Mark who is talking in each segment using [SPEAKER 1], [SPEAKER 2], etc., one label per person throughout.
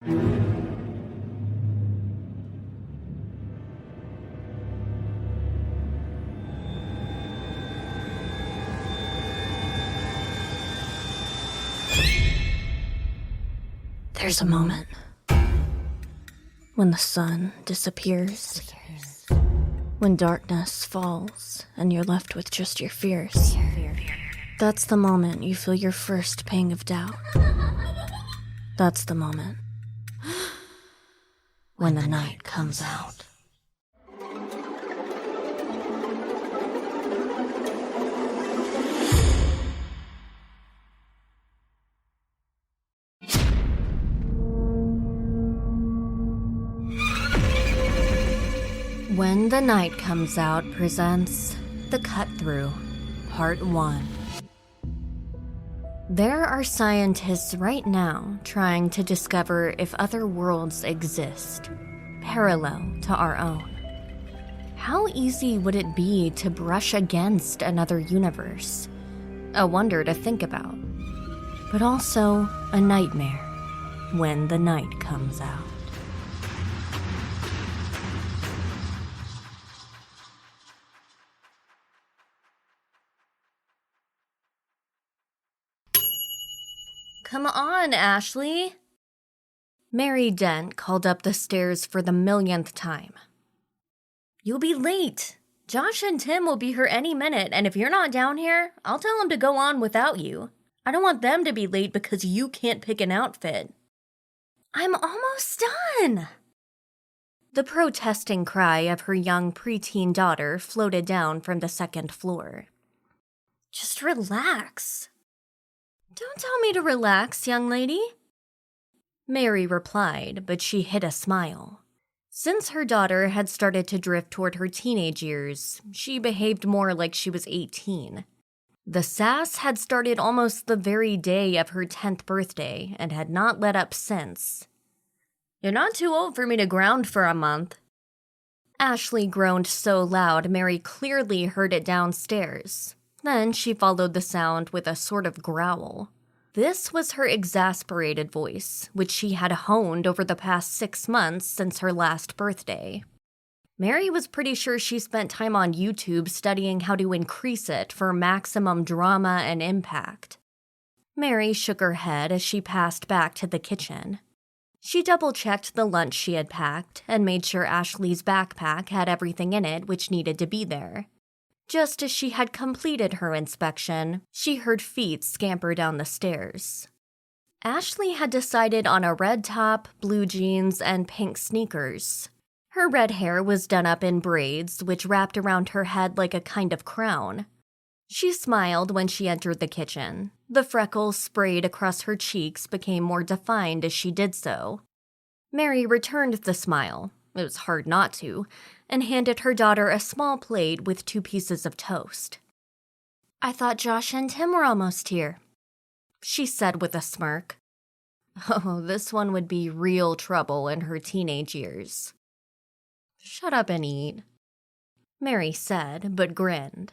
[SPEAKER 1] There's a moment when the sun disappears, when darkness falls and you're left with just your fears. That's the moment you feel your first pang of doubt. That's the moment when the night comes out. When the Night Comes Out presents The Cut Through, Part 1. There are scientists right now trying to discover if other worlds exist, parallel to our own. How easy would it be to brush against another universe? A wonder to think about, but also a nightmare when the night comes out. Come on, Ashley. Mary Dent called up the stairs for the millionth time. You'll be late. Josh and Tim will be here any minute, and if you're not down here, I'll tell them to go on without you. I don't want them to be late because you can't pick an outfit. I'm almost done. The protesting cry of her young preteen daughter floated down from the second floor. Just relax. Don't tell me to relax, young lady. Mary replied, but she hid a smile. Since her daughter had started to drift toward her teenage years, she behaved more like she was 18. The sass had started almost the very day of her 10th birthday and had not let up since. You're not too old for me to ground for a month. Ashley groaned so loud Mary clearly heard it downstairs. Then she followed the sound with a sort of growl. This was her exasperated voice, which she had honed over the past 6 months since her last birthday. Mary was pretty sure she spent time on YouTube studying how to increase it for maximum drama and impact. Mary shook her head as she passed back to the kitchen. She double-checked the lunch she had packed and made sure Ashley's backpack had everything in it which needed to be there. Just as she had completed her inspection, she heard feet scamper down the stairs. Ashley had decided on a red top, blue jeans, and pink sneakers. Her red hair was done up in braids, which wrapped around her head like a kind of crown. She smiled when she entered the kitchen. The freckles sprayed across her cheeks became more defined as she did so. Mary returned the smile. It was hard not to, and handed her daughter a small plate with 2 pieces of toast. I thought Josh and Tim were almost here, she said with a smirk. Oh, this one would be real trouble in her teenage years. Shut up and eat, Mary said, but grinned.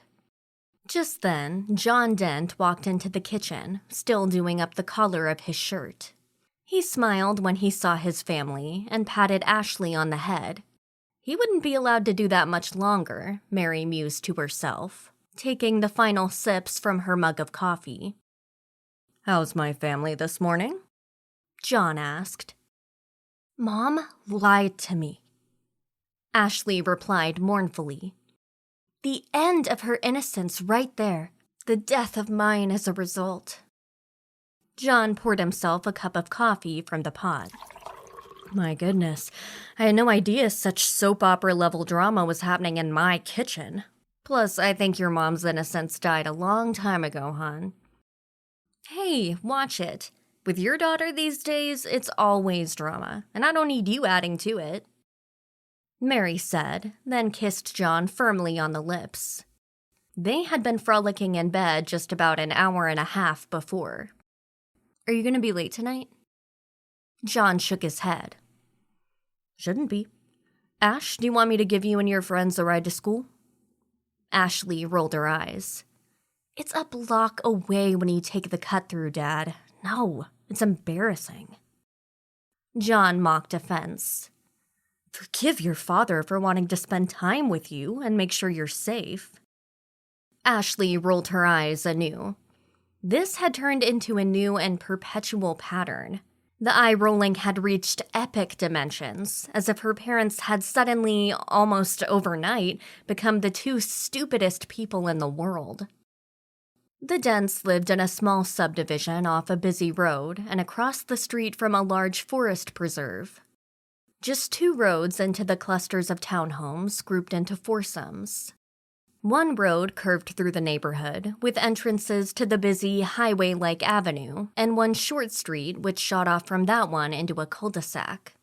[SPEAKER 1] Just then, John Dent walked into the kitchen, still doing up the collar of his shirt. He smiled when he saw his family and patted Ashley on the head. He wouldn't be allowed to do that much longer, Mary mused to herself, taking the final sips from her mug of coffee. How's my family this morning? John asked. Mom lied to me, Ashley replied mournfully. The end of her innocence right there, the death of mine as a result. John poured himself a cup of coffee from the pot. My goodness, I had no idea such soap opera-level drama was happening in my kitchen. Plus, I think your mom's innocence died a long time ago, hon. Hey, watch it. With your daughter these days, it's always drama, and I don't need you adding to it. Mary said, then kissed John firmly on the lips. They had been frolicking in bed just about an hour and a half before. Are you going to be late tonight? John shook his head. Shouldn't be. Ash, do you want me to give you and your friends a ride to school? Ashley rolled her eyes. It's a block away when you take the cut-through, Dad. No, it's embarrassing. John mocked offense. Forgive your father for wanting to spend time with you and make sure you're safe. Ashley rolled her eyes anew. This had turned into a new and perpetual pattern. The eye-rolling had reached epic dimensions, as if her parents had suddenly, almost overnight, become the two stupidest people in the world. The Dents lived in a small subdivision off a busy road and across the street from a large forest preserve. Just 2 roads into the clusters of townhomes grouped into foursomes. One road curved through the neighborhood, with entrances to the busy highway-like avenue, and one short street which shot off from that one into a cul-de-sac.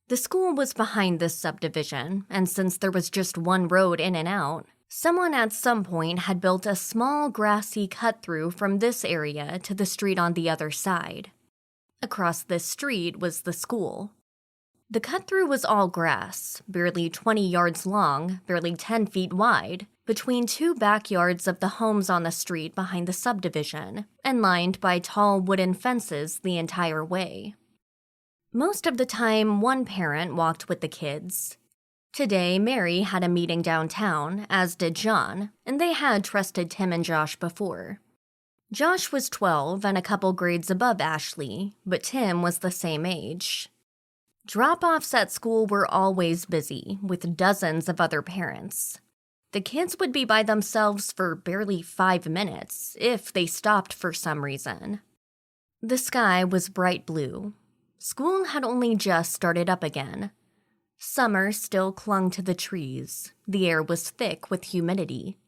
[SPEAKER 1] The school was behind this subdivision, and since there was just one road in and out, someone at some point had built a small grassy cut-through from this area to the street on the other side. Across this street was the school. The cut-through was all grass, barely 20 yards long, barely 10 feet wide, between 2 backyards of the homes on the street behind the subdivision, and lined by tall wooden fences the entire way. Most of the time, one parent walked with the kids. Today, Mary had a meeting downtown, as did John, and they had trusted Tim and Josh before. Josh was 12 and a couple grades above Ashley, but Tim was the same age. Drop-offs at school were always busy, with dozens of other parents. The kids would be by themselves for barely 5 minutes, if they stopped for some reason. The sky was bright blue. School had only just started up again. Summer still clung to the trees. The air was thick with humidity.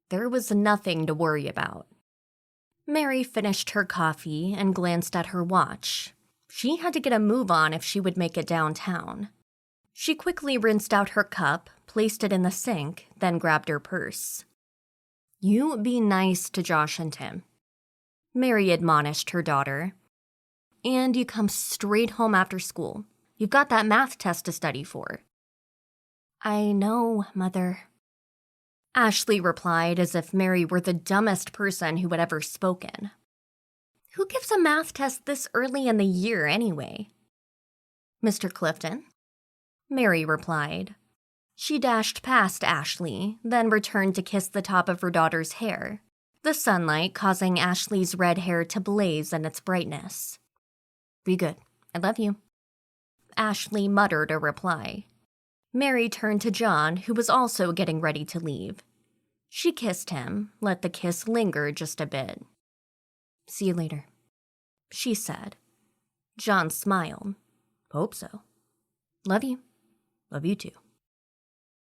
[SPEAKER 1] There was nothing to worry about. Mary finished her coffee and glanced at her watch. She had to get a move on if she would make it downtown. She quickly rinsed out her cup, placed it in the sink, then grabbed her purse. You be nice to Josh and Tim, Mary admonished her daughter. And you come straight home after school. You've got that math test to study for. I know, Mother. Ashley replied as if Mary were the dumbest person who had ever spoken. Who gives a math test this early in the year anyway? Mr. Clifton, Mary replied. She dashed past Ashley, then returned to kiss the top of her daughter's hair, the sunlight causing Ashley's red hair to blaze in its brightness. Be good. I love you. Ashley muttered a reply. Mary turned to John, who was also getting ready to leave. She kissed him, let the kiss linger just a bit. See you later, she said. John smiled. Hope so. Love you. Love you too.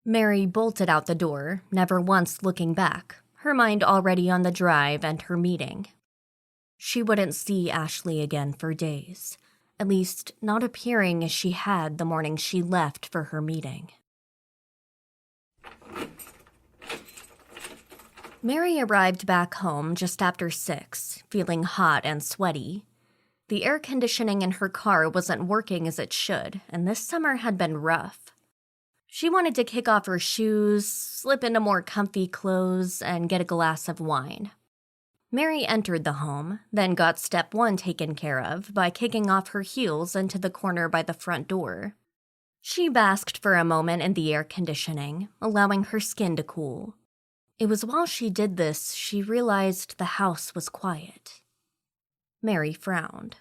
[SPEAKER 1] Mary bolted out the door, never once looking back, her mind already on the drive and her meeting. She wouldn't see Ashley again for days, at least not appearing as she had the morning she left for her meeting. Mary arrived back home just after 6, feeling hot and sweaty. The air conditioning in her car wasn't working as it should, and this summer had been rough. She wanted to kick off her shoes, slip into more comfy clothes, and get a glass of wine. Mary entered the home, then got step 1 taken care of by kicking off her heels into the corner by the front door. She basked for a moment in the air conditioning, allowing her skin to cool. It was while she did this she realized the house was quiet. Mary frowned.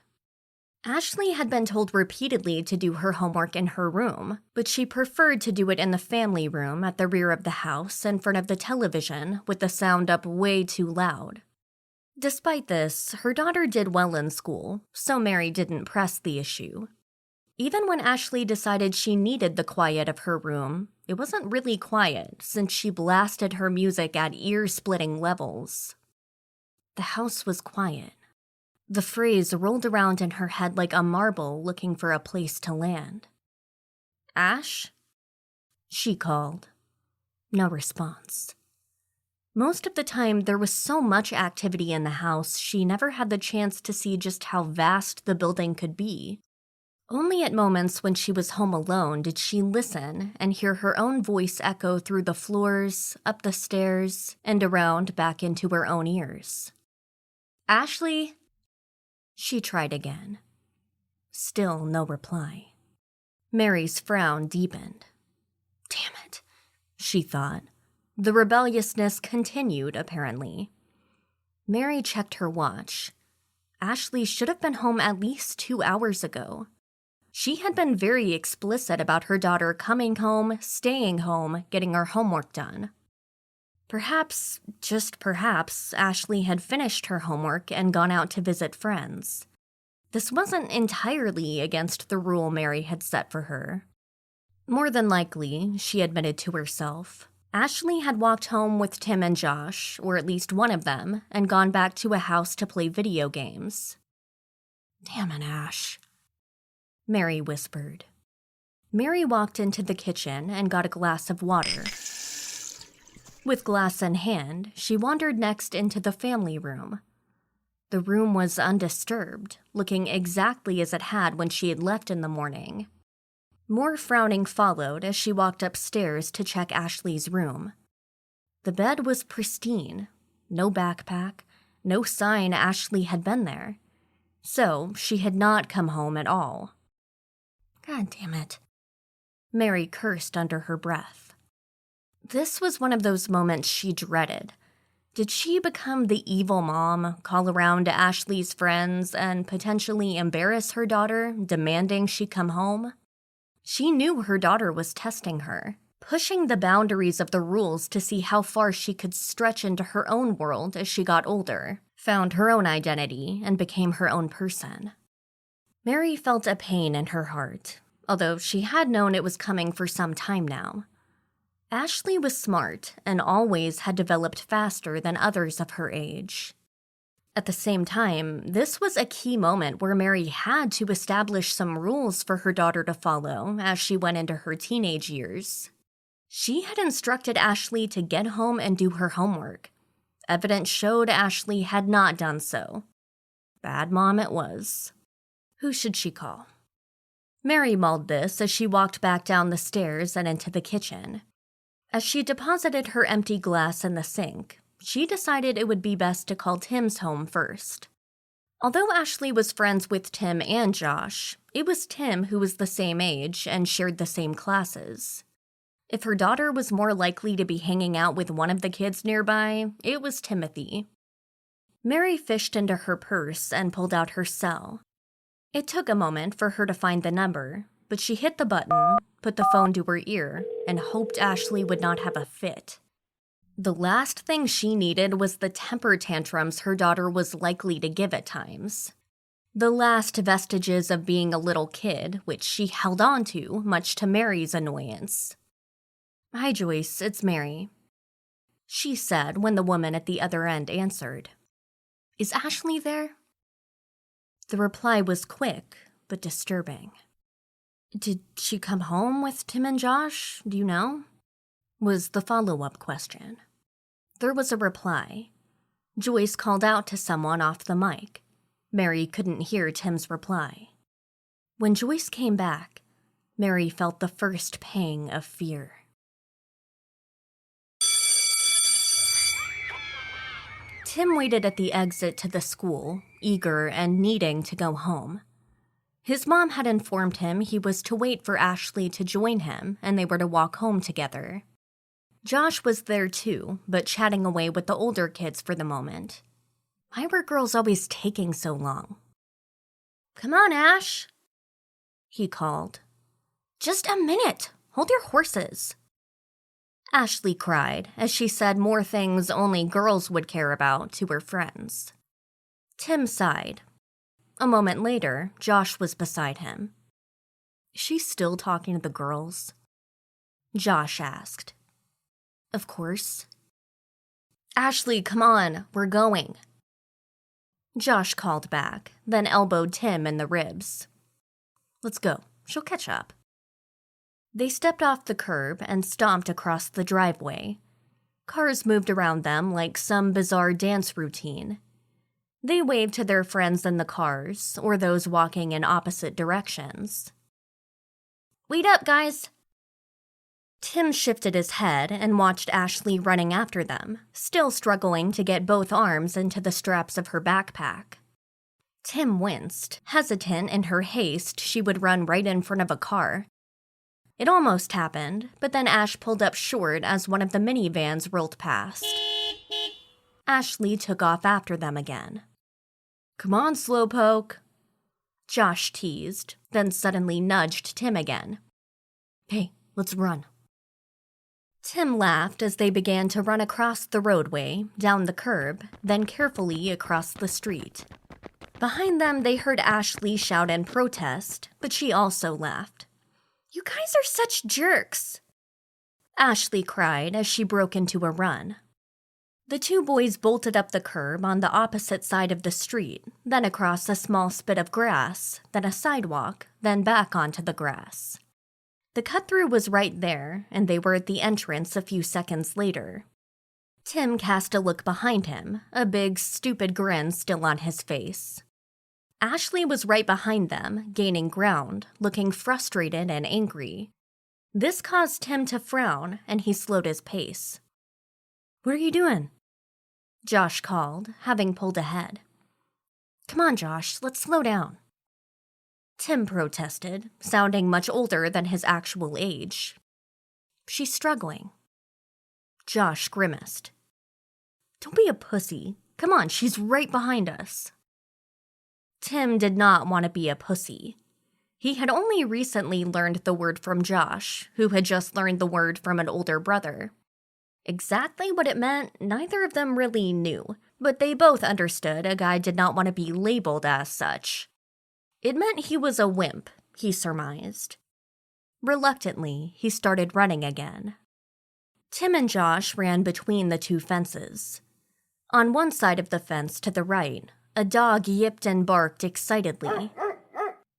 [SPEAKER 1] Ashley had been told repeatedly to do her homework in her room, but she preferred to do it in the family room at the rear of the house in front of the television with the sound up way too loud. Despite this, her daughter did well in school, so Mary didn't press the issue. Even when Ashley decided she needed the quiet of her room, it wasn't really quiet since she blasted her music at ear-splitting levels. The house was quiet. The phrase rolled around in her head like a marble looking for a place to land. Ash? She called. No response. Most of the time, there was so much activity in the house, she never had the chance to see just how vast the building could be. Only at moments when she was home alone did she listen and hear her own voice echo through the floors, up the stairs, and around back into her own ears. Ashley? She tried again. Still no reply. Mary's frown deepened. Damn it, she thought. The rebelliousness continued, apparently. Mary checked her watch. Ashley should have been home at least 2 hours ago. She had been very explicit about her daughter coming home, staying home, getting her homework done. Perhaps, just perhaps, Ashley had finished her homework and gone out to visit friends. This wasn't entirely against the rule Mary had set for her. More than likely, she admitted to herself, Ashley had walked home with Tim and Josh, or at least one of them, and gone back to a house to play video games. Damn it, Ash, Mary whispered. Mary walked into the kitchen and got a glass of water. With glass in hand, she wandered next into the family room. The room was undisturbed, looking exactly as it had when she had left in the morning. More frowning followed as she walked upstairs to check Ashley's room. The bed was pristine, no backpack, no sign Ashley had been there. So she had not come home at all. God damn it. Mary cursed under her breath. This was one of those moments she dreaded. Did she become the evil mom, call around to Ashley's friends, and potentially embarrass her daughter, demanding she come home? She knew her daughter was testing her, pushing the boundaries of the rules to see how far she could stretch into her own world as she got older, found her own identity, and became her own person. Mary felt a pain in her heart, although she had known it was coming for some time now. Ashley was smart and always had developed faster than others of her age. At the same time, this was a key moment where Mary had to establish some rules for her daughter to follow as she went into her teenage years. She had instructed Ashley to get home and do her homework. Evidence showed Ashley had not done so. Bad mom it was. Who should she call? Mary mulled this as she walked back down the stairs and into the kitchen. As she deposited her empty glass in the sink, she decided it would be best to call Tim's home first. Although Ashley was friends with Tim and Josh, it was Tim who was the same age and shared the same classes. If her daughter was more likely to be hanging out with one of the kids nearby, it was Timothy. Mary fished into her purse and pulled out her cell. It took a moment for her to find the number, but she hit the button, put the phone to her ear, and hoped Ashley would not have a fit. The last thing she needed was the temper tantrums her daughter was likely to give at times. The last vestiges of being a little kid, which she held on to, much to Mary's annoyance. "Hi, Joyce, it's Mary," she said when the woman at the other end answered. "Is Ashley there?" The reply was quick, but disturbing. "Did she come home with Tim and Josh, do you know?" was the follow-up question. There was a reply. Joyce called out to someone off the mic. Mary couldn't hear Tim's reply. When Joyce came back, Mary felt the first pang of fear. Tim waited at the exit to the school, eager and needing to go home. His mom had informed him he was to wait for Ashley to join him and they were to walk home together. Josh was there too, but chatting away with the older kids for the moment. Why were girls always taking so long? "Come on, Ash," he called. "Just a minute. Hold your horses," Ashley cried as she said more things only girls would care about to her friends. Tim sighed. A moment later, Josh was beside him. "Is she still talking to the girls?" Josh asked. "Of course." "Ashley, come on, we're going," Josh called back, then elbowed Tim in the ribs. "Let's go, she'll catch up." They stepped off the curb and stomped across the driveway. Cars moved around them like some bizarre dance routine. They waved to their friends in the cars, or those walking in opposite directions. "Wait up, guys!" Tim shifted his head and watched Ashley running after them, still struggling to get both arms into the straps of her backpack. Tim winced, hesitant in her haste she would run right in front of a car. It almost happened, but then Ash pulled up short as one of the minivans rolled past. Ashley took off after them again. "Come on, slowpoke," Josh teased, then suddenly nudged Tim again. "Hey, let's run." Tim laughed as they began to run across the roadway, down the curb, then carefully across the street. Behind them, they heard Ashley shout in protest, but she also laughed. "You guys are such jerks," Ashley cried as she broke into a run. The two boys bolted up the curb on the opposite side of the street, then across a small spit of grass, then a sidewalk, then back onto the grass. The cut-through was right there, and they were at the entrance a few seconds later. Tim cast a look behind him, a big, stupid grin still on his face. Ashley was right behind them, gaining ground, looking frustrated and angry. This caused Tim to frown, and he slowed his pace. "What are you doing?" Josh called, having pulled ahead. "Come on, Josh, let's slow down." Tim protested, sounding much older than his actual age. "She's struggling." Josh grimaced. "Don't be a pussy. Come on, she's right behind us." Tim did not want to be a pussy. He had only recently learned the word from Josh, who had just learned the word from an older brother. Exactly what it meant, neither of them really knew, but they both understood a guy did not want to be labeled as such. It meant he was a wimp, he surmised. Reluctantly, he started running again. Tim and Josh ran between the two fences. On one side of the fence to the right, a dog yipped and barked excitedly.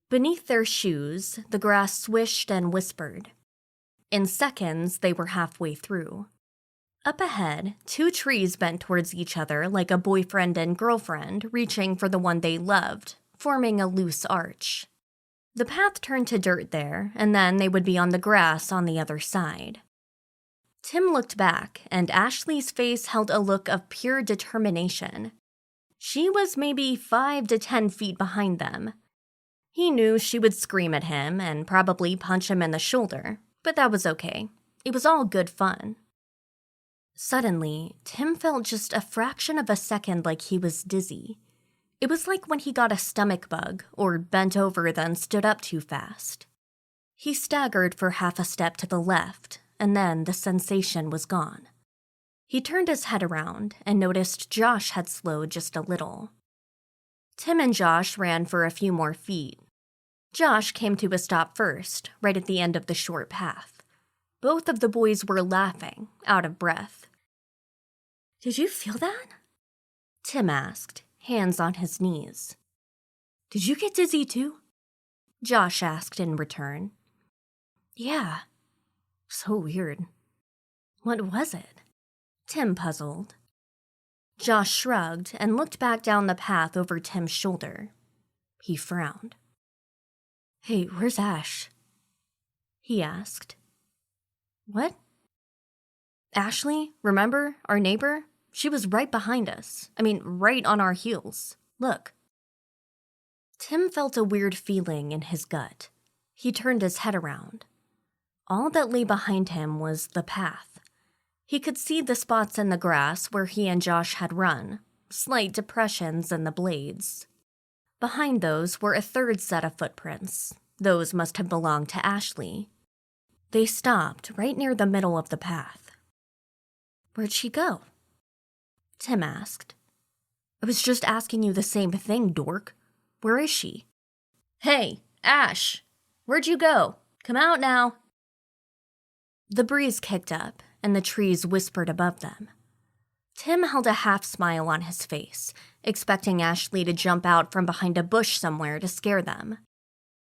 [SPEAKER 1] Beneath their shoes, the grass swished and whispered. In seconds, they were halfway through. Up ahead, two trees bent towards each other like a boyfriend and girlfriend reaching for the one they loved, forming a loose arch. The path turned to dirt there, and then they would be on the grass on the other side. Tim looked back, and Ashley's face held a look of pure determination. She was maybe 5 to 10 feet behind them. He knew she would scream at him and probably punch him in the shoulder, but that was okay. It was all good fun. Suddenly, Tim felt just a fraction of a second like he was dizzy. It was like when he got a stomach bug or bent over then stood up too fast. He staggered for half a step to the left, and then the sensation was gone. He turned his head around and noticed Josh had slowed just a little. Tim and Josh ran for a few more feet. Josh came to a stop first, right at the end of the short path. Both of the boys were laughing, out of breath. "Did you feel that?" Tim asked, hands on his knees. "Did you get dizzy too?" Josh asked in return. "Yeah." "So weird." "What was it?" Tim puzzled. Josh shrugged and looked back down the path over Tim's shoulder. He frowned. "Hey, where's Ash?" he asked. "What?" "Ashley, remember, our neighbor? She was right behind us. Right on our heels. Look." Tim felt a weird feeling in his gut. He turned his head around. All that lay behind him was the path. He could see the spots in the grass where he and Josh had run, slight depressions in the blades. Behind those were a third set of footprints. Those must have belonged to Ashley. They stopped right near the middle of the path. "Where'd she go?" Tim asked. "I was just asking you the same thing, dork. Where is she?" "Hey, Ash! Where'd you go? Come out now." The breeze kicked up, and the trees whispered above them. Tim held a half smile on his face, expecting Ashley to jump out from behind a bush somewhere to scare them.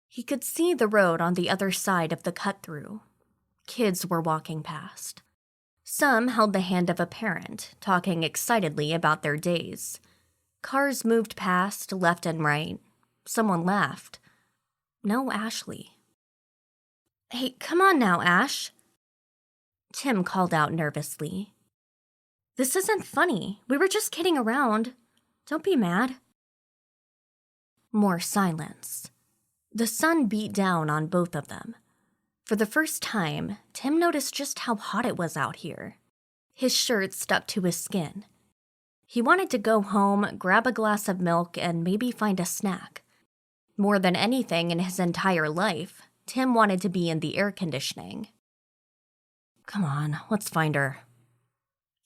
[SPEAKER 1] He could see the road on the other side of the cut-through. Kids were walking past. Some held the hand of a parent, talking excitedly about their days. Cars moved past, left and right. Someone laughed. No Ashley. "Hey, come on now, Ash," Tim called out nervously. "This isn't funny. We were just kidding around. Don't be mad." More silence. The sun beat down on both of them. For the first time, Tim noticed just how hot it was out here. His shirt stuck to his skin. He wanted to go home, grab a glass of milk, and maybe find a snack. More than anything in his entire life, Tim wanted to be in the air conditioning. "Come on, let's find her,"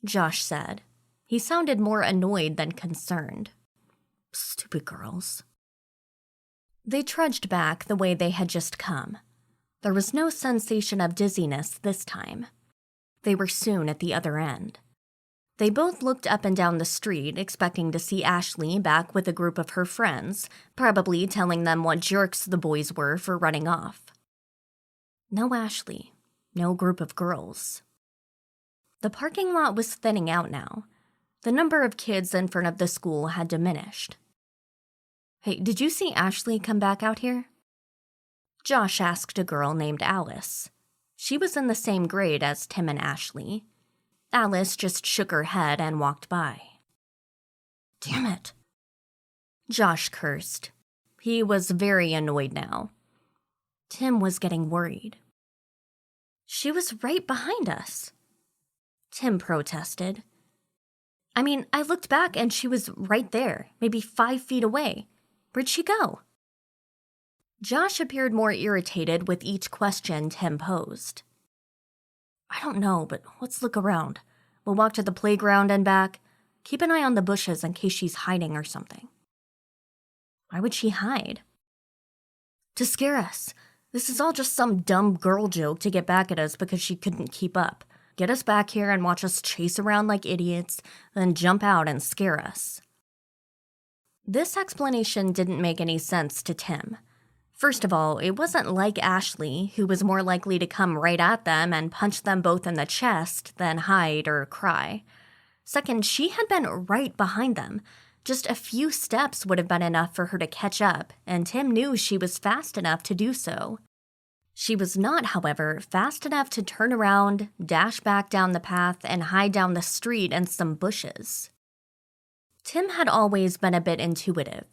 [SPEAKER 1] Josh said. He sounded more annoyed than concerned. "Stupid girls." They trudged back the way they had just come. There was no sensation of dizziness this time. They were soon at the other end. They both looked up and down the street, expecting to see Ashley back with a group of her friends, probably telling them what jerks the boys were for running off. No Ashley, no group of girls. The parking lot was thinning out now. The number of kids in front of the school had diminished. "Hey, did you see Ashley come back out here?" Josh asked a girl named Alice. She was in the same grade as Tim and Ashley. Alice just shook her head and walked by. "Damn it," Josh cursed. He was very annoyed now. Tim was getting worried. "She was right behind us," Tim protested. "I mean, I looked back and she was right there, maybe 5 feet away. Where'd she go?" Josh appeared more irritated with each question Tim posed. "I don't know, but let's look around. We'll walk to the playground and back. Keep an eye on the bushes in case she's hiding or something." "Why would she hide?" "To scare us. This is all just some dumb girl joke to get back at us because she couldn't keep up. Get us back here and watch us chase around like idiots, then jump out and scare us." This explanation didn't make any sense to Tim. First of all, it wasn't like Ashley, who was more likely to come right at them and punch them both in the chest than hide or cry. Second, she had been right behind them. Just a few steps would have been enough for her to catch up, and Tim knew she was fast enough to do so. She was not, however, fast enough to turn around, dash back down the path, and hide down the street in some bushes. Tim had always been a bit intuitive.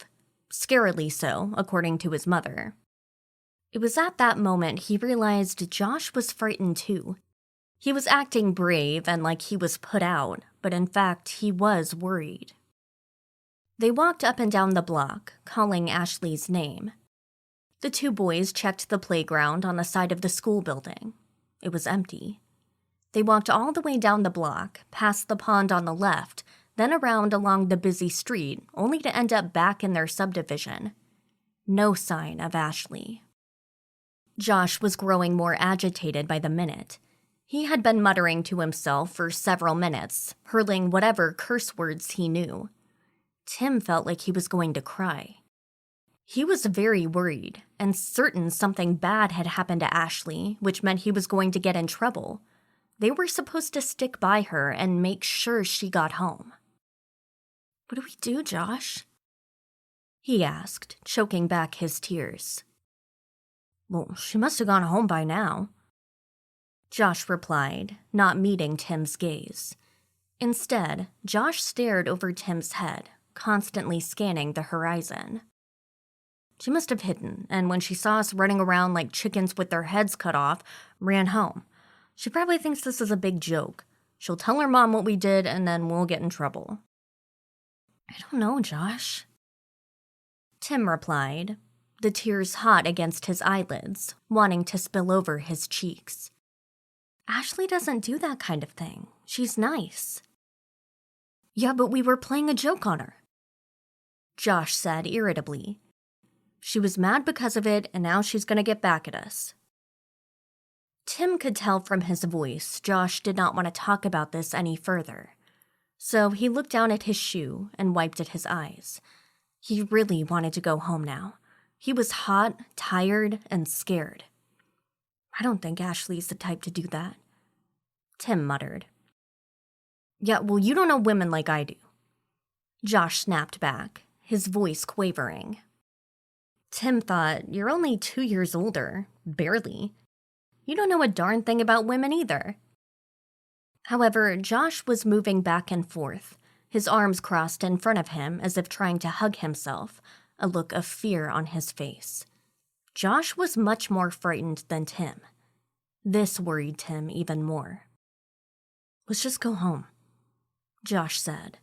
[SPEAKER 1] Scarily so, according to his mother. It was at that moment he realized Josh was frightened too. He was acting brave and like he was put out, but in fact he was worried. They walked up and down the block, calling Ashley's name. The two boys checked the playground on the side of the school building. It was empty. They walked all the way down the block, past the pond on the left, then around along the busy street, only to end up back in their subdivision. No sign of Ashley. Josh was growing more agitated by the minute. He had been muttering to himself for several minutes, hurling whatever curse words he knew. Tim felt like he was going to cry. He was very worried, and certain something bad had happened to Ashley, which meant he was going to get in trouble. They were supposed to stick by her and make sure she got home. "What do we do, Josh?" he asked, choking back his tears. "Well, she must have gone home by now," Josh replied, not meeting Tim's gaze. Instead, Josh stared over Tim's head, constantly scanning the horizon. "She must have hidden, and when she saw us running around like chickens with their heads cut off, ran home. She probably thinks this is a big joke. She'll tell her mom what we did, and then we'll get in trouble." "I don't know, Josh," Tim replied, the tears hot against his eyelids, wanting to spill over his cheeks. "Ashley doesn't do that kind of thing. She's nice." "Yeah, but we were playing a joke on her," Josh said irritably. "She was mad because of it, and now she's gonna get back at us." Tim could tell from his voice Josh did not want to talk about this any further. So he looked down at his shoe and wiped at his eyes. He really wanted to go home now. He was hot, tired, and scared. "I don't think Ashley's the type to do that," Tim muttered. "Yeah, well, you don't know women like I do," Josh snapped back, his voice quavering. Tim thought, "You're only 2 years older, barely. You don't know a darn thing about women either." However, Josh was moving back and forth, his arms crossed in front of him as if trying to hug himself, a look of fear on his face. Josh was much more frightened than Tim. This worried Tim even more. "Let's just go home," Josh said.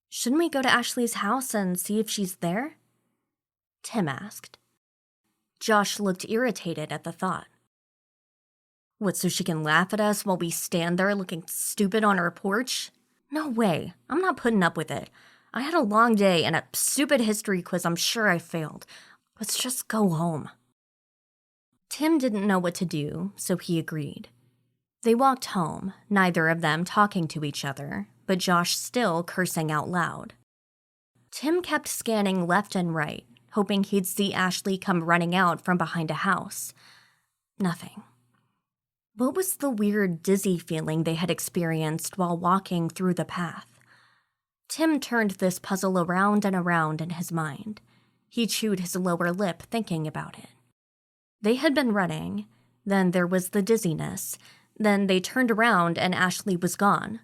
[SPEAKER 1] "Shouldn't we go to Ashley's house and see if she's there?" Tim asked. Josh looked irritated at the thought. "What, so she can laugh at us while we stand there looking stupid on her porch? No way, I'm not putting up with it. I had a long day and a stupid history quiz I'm sure I failed. Let's just go home." Tim didn't know what to do, so he agreed. They walked home, neither of them talking to each other, but Josh still cursing out loud. Tim kept scanning left and right, hoping he'd see Ashley come running out from behind a house. Nothing. What was the weird, dizzy feeling they had experienced while walking through the path? Tim turned this puzzle around and around in his mind. He chewed his lower lip thinking about it. They had been running, then there was the dizziness, then they turned around and Ashley was gone.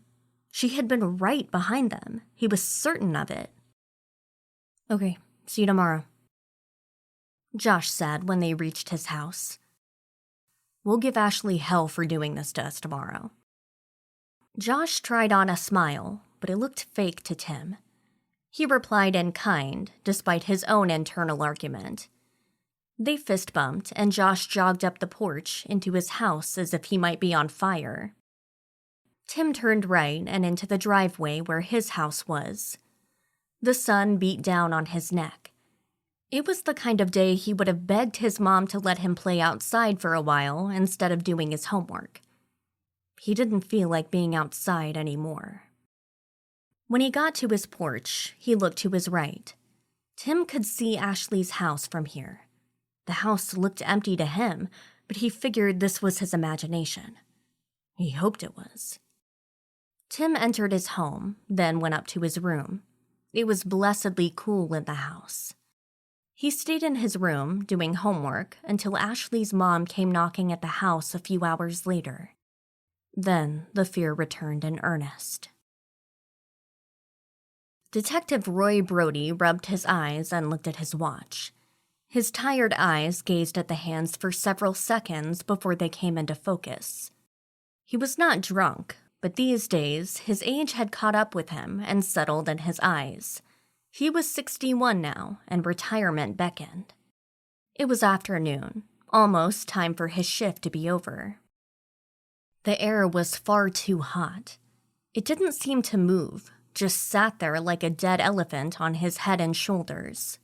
[SPEAKER 1] She had been right behind them. He was certain of it. "Okay, see you tomorrow," Josh said when they reached his house. "We'll give Ashley hell for doing this to us tomorrow." Josh tried on a smile, but it looked fake to Tim. He replied in kind, despite his own internal argument. They fist bumped, and Josh jogged up the porch into his house as if he might be on fire. Tim turned right and into the driveway where his house was. The sun beat down on his neck. It was the kind of day he would have begged his mom to let him play outside for a while instead of doing his homework. He didn't feel like being outside anymore. When he got to his porch, he looked to his right. Tim could see Ashley's house from here. The house looked empty to him, but he figured this was his imagination. He hoped it was. Tim entered his home, then went up to his room. It was blessedly cool in the house. He stayed in his room, doing homework, until Ashley's mom came knocking at the house a few hours later. Then the fear returned in earnest. Detective Roy Brody rubbed his eyes and looked at his watch. His tired eyes gazed at the hands for several seconds before they came into focus. He was not drunk, but these days his age had caught up with him and settled in his eyes. He was 61 now, and retirement beckoned. It was afternoon, almost time for his shift to be over. The air was far too hot. It didn't seem to move, just sat there like a dead elephant on his head and shoulders.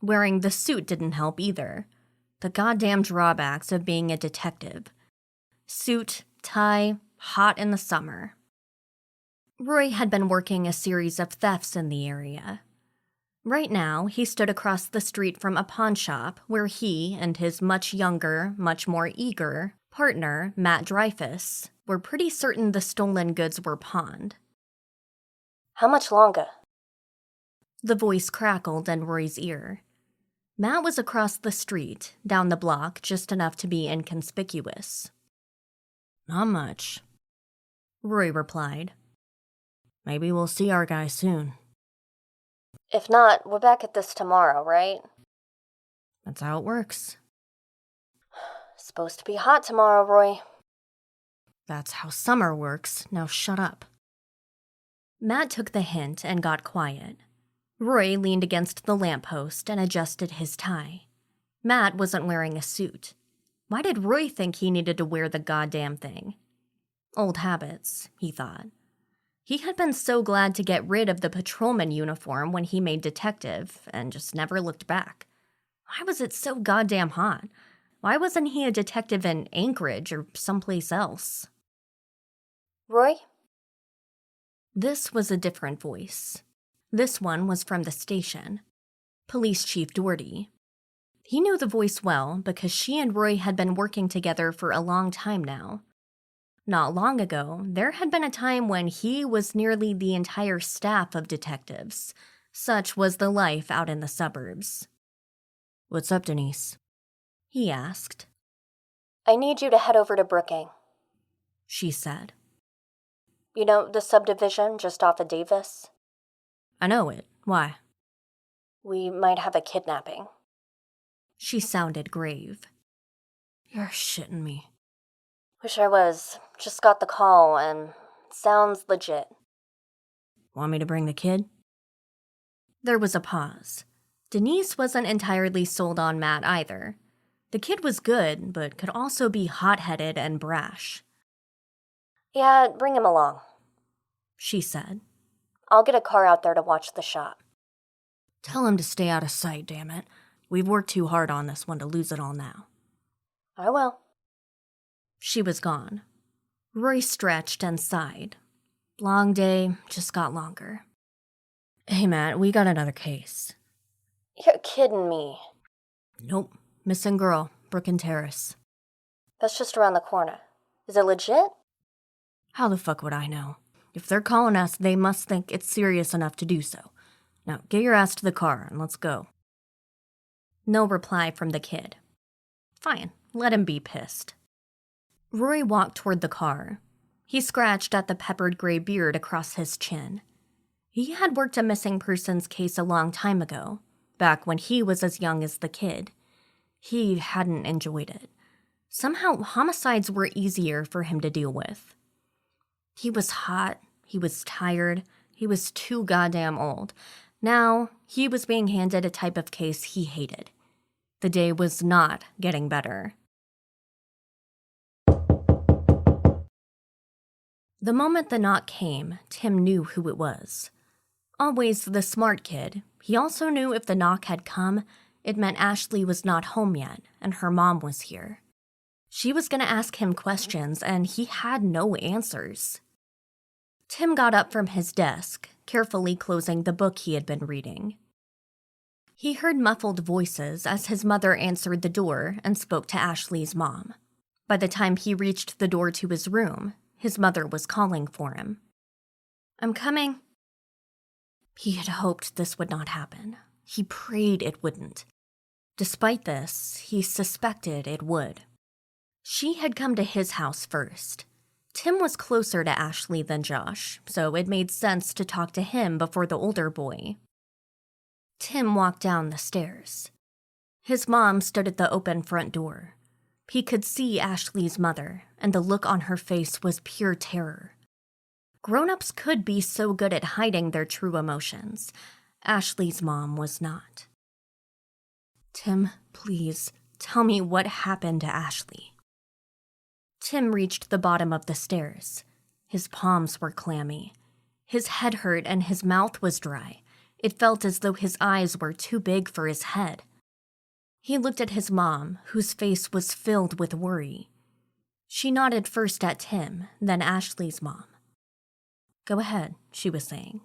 [SPEAKER 1] Wearing the suit didn't help either. The goddamn drawbacks of being a detective. Suit, tie, hot in the summer. Roy had been working a series of thefts in the area. Right now, he stood across the street from a pawn shop where he and his much younger, much more eager partner, Matt Dreyfus, were pretty certain the stolen goods were pawned.
[SPEAKER 2] "How much longer?"
[SPEAKER 1] The voice crackled in Roy's ear. Matt was across the street, down the block, just enough to be inconspicuous. "Not much," Roy replied. "Maybe we'll see our guy soon."
[SPEAKER 2] "If not, we're back at this tomorrow, right?"
[SPEAKER 1] "That's how it works."
[SPEAKER 2] "It's supposed to be hot tomorrow, Roy."
[SPEAKER 1] "That's how summer works. Now shut up." Matt took the hint and got quiet. Roy leaned against the lamppost and adjusted his tie. Matt wasn't wearing a suit. Why did Roy think he needed to wear the goddamn thing? Old habits, he thought. He had been so glad to get rid of the patrolman uniform when he made detective and just never looked back. Why was it so goddamn hot? Why wasn't he a detective in Anchorage or someplace else?
[SPEAKER 2] "Roy?"
[SPEAKER 1] This was a different voice. This one was from the station. Police Chief Doherty. He knew the voice well because she and Roy had been working together for a long time now. Not long ago, there had been a time when he was nearly the entire staff of detectives. Such was the life out in the suburbs. "What's up, Denise?" he asked.
[SPEAKER 2] "I need you to head over to Brookings,"
[SPEAKER 1] she said.
[SPEAKER 2] "You know, the subdivision just off of Davis?"
[SPEAKER 1] "I know it. Why?"
[SPEAKER 2] We might have a kidnapping.
[SPEAKER 1] She sounded grave. You're shitting me.
[SPEAKER 2] Wish I was. Just got the call and sounds legit.
[SPEAKER 1] Want me to bring the kid? There was a pause. Denise wasn't entirely sold on Matt either. The kid was good, but could also be hot-headed and brash.
[SPEAKER 2] Yeah, bring him along,
[SPEAKER 1] she said.
[SPEAKER 2] I'll get a car out there to watch the shop.
[SPEAKER 1] Tell him to stay out of sight, damn it. We've worked too hard on this one to lose it all now.
[SPEAKER 2] I will.
[SPEAKER 1] She was gone. Roy stretched and sighed. Long day just got longer. Hey, Matt, we got another case.
[SPEAKER 2] You're kidding me.
[SPEAKER 1] Nope. Missing girl, Brooklyn Terrace.
[SPEAKER 2] That's just around the corner. Is it legit?
[SPEAKER 1] How the fuck would I know? If they're calling us, they must think it's serious enough to do so. Now, get your ass to the car and let's go. No reply from the kid. Fine, let him be pissed. Roy walked toward the car. He scratched at the peppered gray beard across his chin. He had worked a missing persons case a long time ago, back when he was as young as the kid. He hadn't enjoyed it. Somehow, homicides were easier for him to deal with. He was hot, he was tired, he was too goddamn old. Now, he was being handed a type of case he hated. The day was not getting better. The moment the knock came, Tim knew who it was. Always the smart kid, he also knew if the knock had come, it meant Ashley was not home yet, and her mom was here. She was going to ask him questions, and he had no answers. Tim got up from his desk, carefully closing the book he had been reading. He heard muffled voices as his mother answered the door and spoke to Ashley's mom. By the time he reached the door to his room, his mother was calling for him. I'm coming. He had hoped this would not happen. He prayed it wouldn't. Despite this, he suspected it would. She had come to his house first. Tim was closer to Ashley than Josh, so it made sense to talk to him before the older boy. Tim walked down the stairs. His mom stood at the open front door. He could see Ashley's mother, and the look on her face was pure terror. Grown-ups could be so good at hiding their true emotions. Ashley's mom was not. Tim, please, tell me what happened to Ashley. Tim reached the bottom of the stairs. His palms were clammy. His head hurt and his mouth was dry. It felt as though his eyes were too big for his head. He looked at his mom, whose face was filled with worry. She nodded first at Tim, then Ashley's mom. Go ahead, she was saying.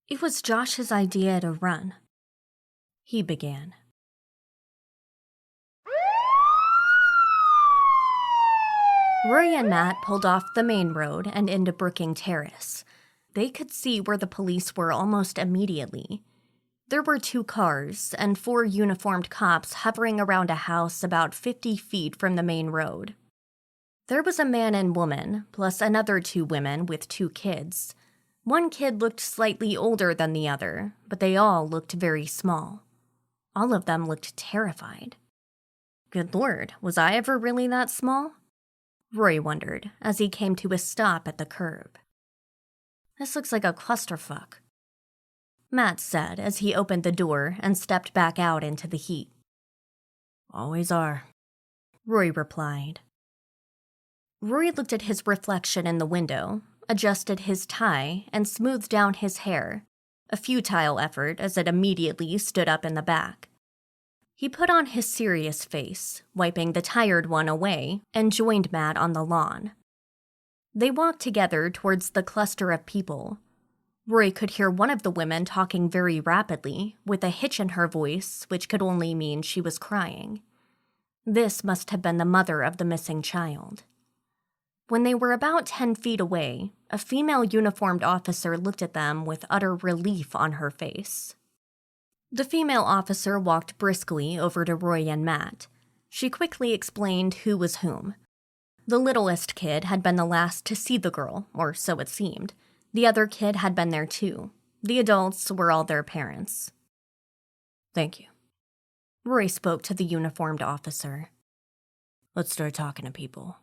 [SPEAKER 1] It was Josh's idea to run. He began. Roy and Matt pulled off the main road and into Brooking Terrace. They could see where the police were almost immediately. There were 2 cars and 4 uniformed cops hovering around a house about 50 feet from the main road. There was a man and woman, plus another 2 women with 2 kids. One kid looked slightly older than the other, but they all looked very small. All of them looked terrified. Good Lord, was I ever really that small? Roy wondered as he came to a stop at the curb. This looks like a clusterfuck, Matt said as he opened the door and stepped back out into the heat. Always are, Roy replied. Roy looked at his reflection in the window, adjusted his tie, and smoothed down his hair, a futile effort as it immediately stood up in the back. He put on his serious face, wiping the tired one away, and joined Matt on the lawn. They walked together towards the cluster of people. Roy could hear one of the women talking very rapidly, with a hitch in her voice, which could only mean she was crying. This must have been the mother of the missing child. When they were about 10 feet away, a female uniformed officer looked at them with utter relief on her face. The female officer walked briskly over to Roy and Matt. She quickly explained who was whom. The littlest kid had been the last to see the girl, or so it seemed. The other kid had been there too. The adults were all their parents. Thank you. Roy spoke to the uniformed officer. Let's start talking to people.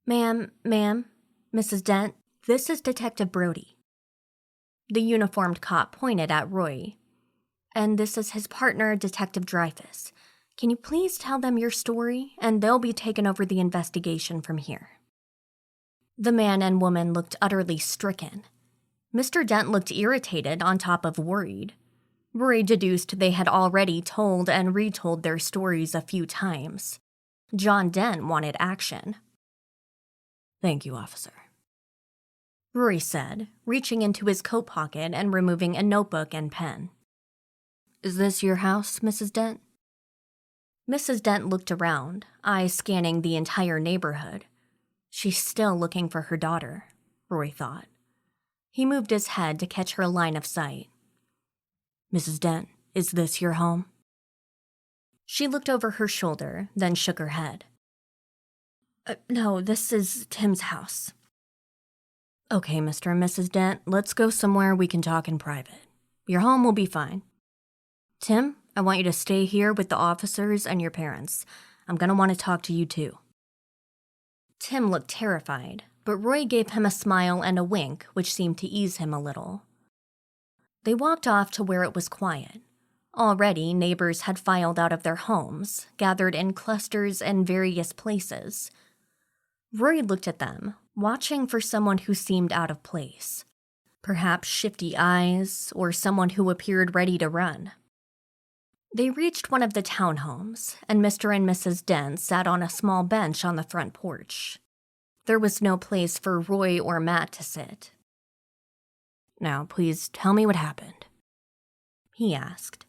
[SPEAKER 1] Ma'am, Mrs. Dent, this is Detective Brody. The uniformed cop pointed at Roy. And this is his partner, Detective Dreyfus. Can you please tell them your story, and they'll be taking over the investigation from here. The man and woman looked utterly stricken. Mr. Dent looked irritated on top of worried. Roy deduced they had already told and retold their stories a few times. John Dent wanted action. Thank you, officer. Roy said, reaching into his coat pocket and removing a notebook and pen. Is this your house, Mrs. Dent? Mrs. Dent looked around, eyes scanning the entire neighborhood. She's still looking for her daughter, Roy thought. He moved his head to catch her line of sight. Mrs. Dent, is this your home? She looked over her shoulder, then shook her head. No, this is Tim's house. Okay, Mr. and Mrs. Dent, let's go somewhere we can talk in private. Your home will be fine. Tim, I want you to stay here with the officers and your parents. I'm going to want to talk to you too. Tim looked terrified, but Roy gave him a smile and a wink, which seemed to ease him a little. They walked off to where it was quiet. Already, neighbors had filed out of their homes, gathered in clusters in various places. Roy looked at them, watching for someone who seemed out of place. Perhaps shifty eyes, or someone who appeared ready to run. They reached one of the townhomes, and Mr. and Mrs. Dent sat on a small bench on the front porch. There was no place for Roy or Matt to sit. Now, please tell me what happened, he asked.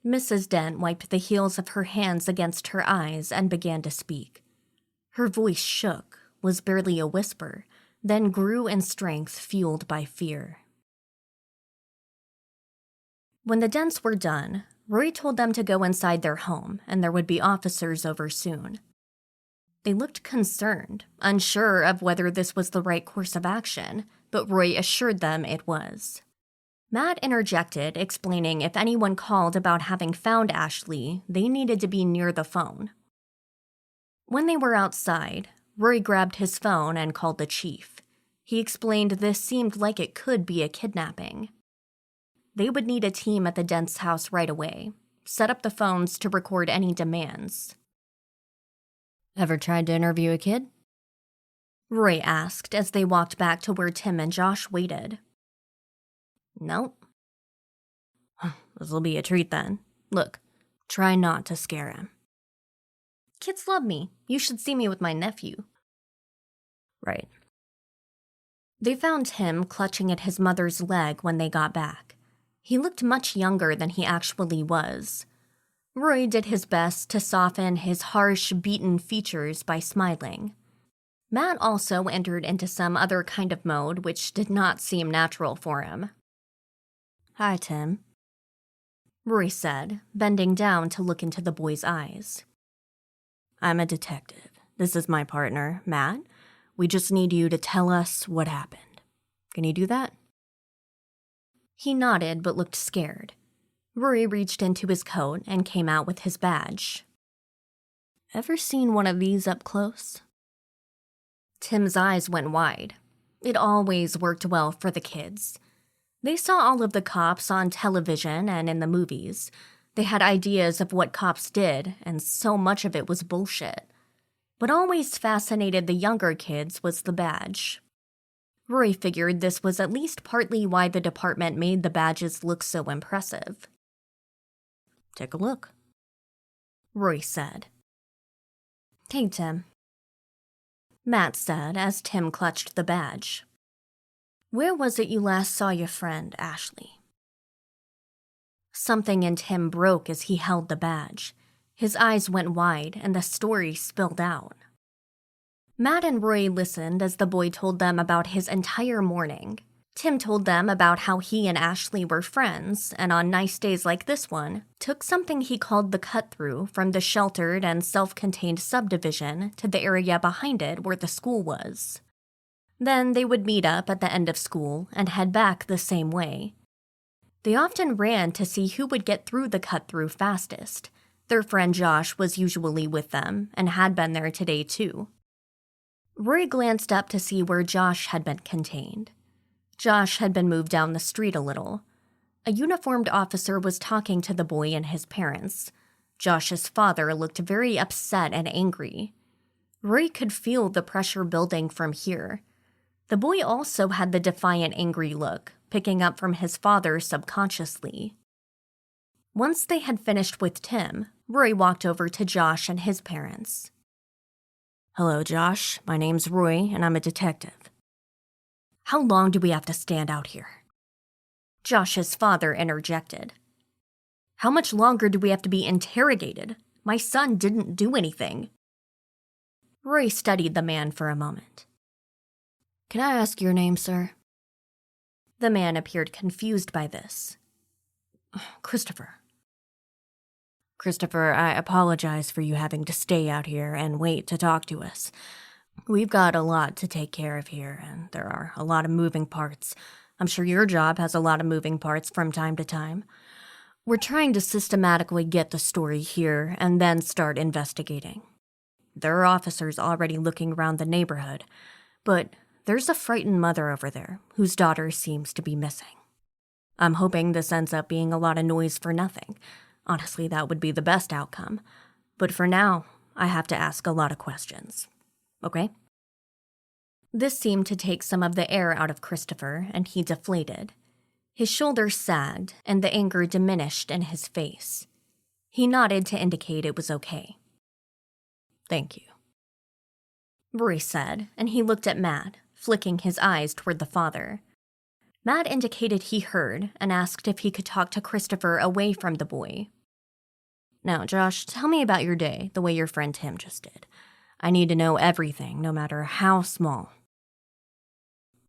[SPEAKER 1] Mrs. Dent wiped the heels of her hands against her eyes and began to speak. Her voice shook, was barely a whisper, then grew in strength fueled by fear. When the Dents were done, Roy told them to go inside their home and there would be officers over soon. They looked concerned, unsure of whether this was the right course of action, but Roy assured them it was. Matt interjected, explaining if anyone called about having found Ashley, they needed to be near the phone. When they were outside, Roy grabbed his phone and called the chief. He explained this seemed like it could be a kidnapping. They would need a team at the Dent's house right away, set up the phones to record any demands. Ever tried to interview a kid? Roy asked as they walked back to where Tim and Josh waited. Nope. This'll be a treat then. Look, try not to scare him. Kids love me. You should see me with my nephew. Right. They found Tim clutching at his mother's leg when they got back. He looked much younger than he actually was. Roy did his best to soften his harsh, beaten features by smiling. Matt also entered into some other kind of mode which did not seem natural for him. Hi, Tim, Roy said, bending down to look into the boy's eyes. I'm a detective. This is my partner, Matt. We just need you to tell us what happened. Can you do that? He nodded but looked scared. Roy reached into his coat and came out with his badge. Ever seen one of these up close? Tim's eyes went wide. It always worked well for the kids. They saw all of the cops on television and in the movies. They had ideas of what cops did, and so much of it was bullshit. What always fascinated the younger kids was the badge. Roy figured this was at least partly why the department made the badges look so impressive. Take a look, Roy said. Hey, Tim, Matt said as Tim clutched the badge. Where was it you last saw your friend, Ashley? Something in Tim broke as he held the badge. His eyes went wide and the story spilled out. Matt and Roy listened as the boy told them about his entire morning. Tim told them about how he and Ashley were friends, and on nice days like this one, took something he called the cut-through from the sheltered and self-contained subdivision to the area behind it where the school was. Then they would meet up at the end of school and head back the same way. They often ran to see who would get through the cut-through fastest. Their friend Josh was usually with them and had been there today too. Rory glanced up to see where Josh had been contained. Josh had been moved down the street a little. A uniformed officer was talking to the boy and his parents. Josh's father looked very upset and angry. Rory could feel the pressure building from here. The boy also had the defiant, angry look, picking up from his father subconsciously. Once they had finished with Tim, Rory walked over to Josh and his parents.
[SPEAKER 3] Hello, Josh. My name's Roy, and I'm a detective.
[SPEAKER 1] How long do we have to stand out here? Josh's father interjected. How much longer do we have to be interrogated? My son didn't do anything. Roy studied the man for a moment.
[SPEAKER 3] Can I ask your name, sir?
[SPEAKER 1] The man appeared confused by this.
[SPEAKER 3] Christopher. Christopher, I apologize for you having to stay out here and wait to talk to us. We've got a lot to take care of here, and there are a lot of moving parts. I'm sure your job has a lot of moving parts from time to time. We're trying to systematically get the story here and then start investigating. There are officers already looking around the neighborhood, but there's a frightened mother over there whose daughter seems to be missing. I'm hoping this ends up being a lot of noise for nothing. Honestly, that would be the best outcome. But for now, I have to ask a lot of questions. Okay?
[SPEAKER 1] This seemed to take some of the air out of Christopher, and he deflated. His shoulders sagged, and the anger diminished in his face. He nodded to indicate it was okay.
[SPEAKER 3] Thank you,
[SPEAKER 1] Rory said, and he looked at Matt, flicking his eyes toward the father. Matt indicated he heard and asked if he could talk to Christopher away from the boy.
[SPEAKER 3] Now, Josh, tell me about your day, the way your friend Tim just did. I need to know everything, no matter how small.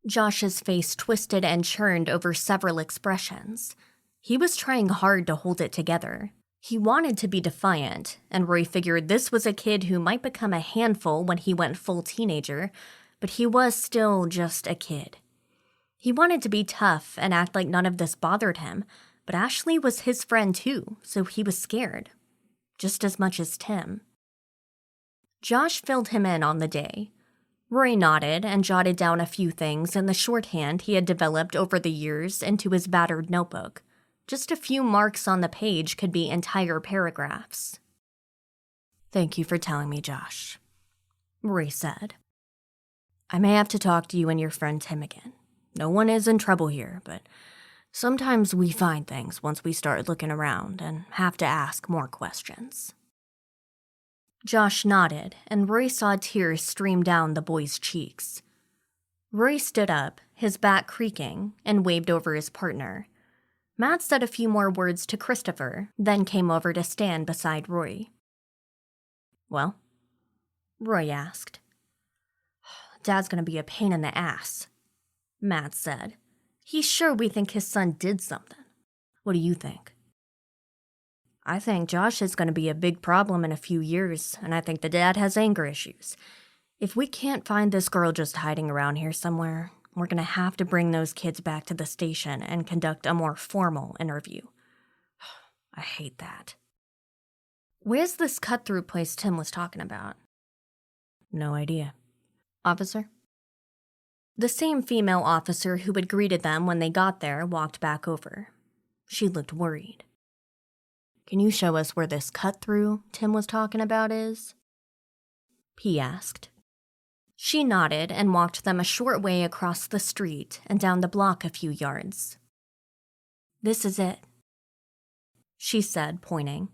[SPEAKER 1] Josh's face twisted and churned over several expressions. He was trying hard to hold it together. He wanted to be defiant, and Roy figured this was a kid who might become a handful when he went full teenager, but he was still just a kid. He wanted to be tough and act like none of this bothered him, but Ashley was his friend too, so he was scared. Just as much as Tim. Josh filled him in on the day. Roy nodded and jotted down a few things in the shorthand he had developed over the years into his battered notebook. Just a few marks on the page could be entire paragraphs.
[SPEAKER 3] Thank you for telling me, Josh,
[SPEAKER 1] Roy said.
[SPEAKER 3] I may have to talk to you and your friend Tim again. No one is in trouble here, but sometimes we find things once we start looking around and have to ask more questions.
[SPEAKER 1] Josh nodded, and Roy saw tears stream down the boy's cheeks. Roy stood up, his back creaking, and waved over his partner. Matt said a few more words to Christopher, then came over to stand beside Roy.
[SPEAKER 3] Well?
[SPEAKER 1] Roy asked.
[SPEAKER 3] Dad's gonna be a pain in the ass,
[SPEAKER 1] Matt said. He's sure we think his son did something.
[SPEAKER 3] What do you think?
[SPEAKER 1] I think Josh is going to be a big problem in a few years, and I think the dad has anger issues. If we can't find this girl just hiding around here somewhere, we're going to have to bring those kids back to the station and conduct a more formal interview.
[SPEAKER 3] I hate that.
[SPEAKER 1] Where's this cut-through place Tim was talking about?
[SPEAKER 3] No idea.
[SPEAKER 1] Officer? The same female officer who had greeted them when they got there walked back over. She looked worried.
[SPEAKER 3] Can you show us where this cut-through Tim was talking about is?
[SPEAKER 1] He asked. She nodded and walked them a short way across the street and down the block a few yards.
[SPEAKER 3] This is it,
[SPEAKER 1] she said, pointing.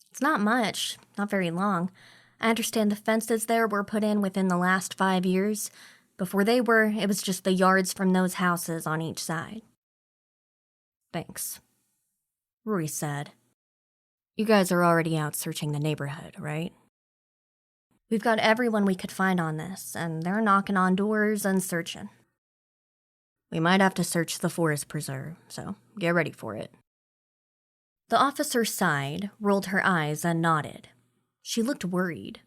[SPEAKER 1] It's not much, not very long. I understand the fences there were put in within the last 5 years. Before they were, it was just the yards from those houses on each side.
[SPEAKER 3] Thanks,
[SPEAKER 1] Rory said.
[SPEAKER 3] You guys are already out searching the neighborhood, right?
[SPEAKER 1] We've got everyone we could find on this, and they're knocking on doors and searching.
[SPEAKER 3] We might have to search the forest preserve, so get ready for it.
[SPEAKER 1] The officer sighed, rolled her eyes, and nodded. She looked worried.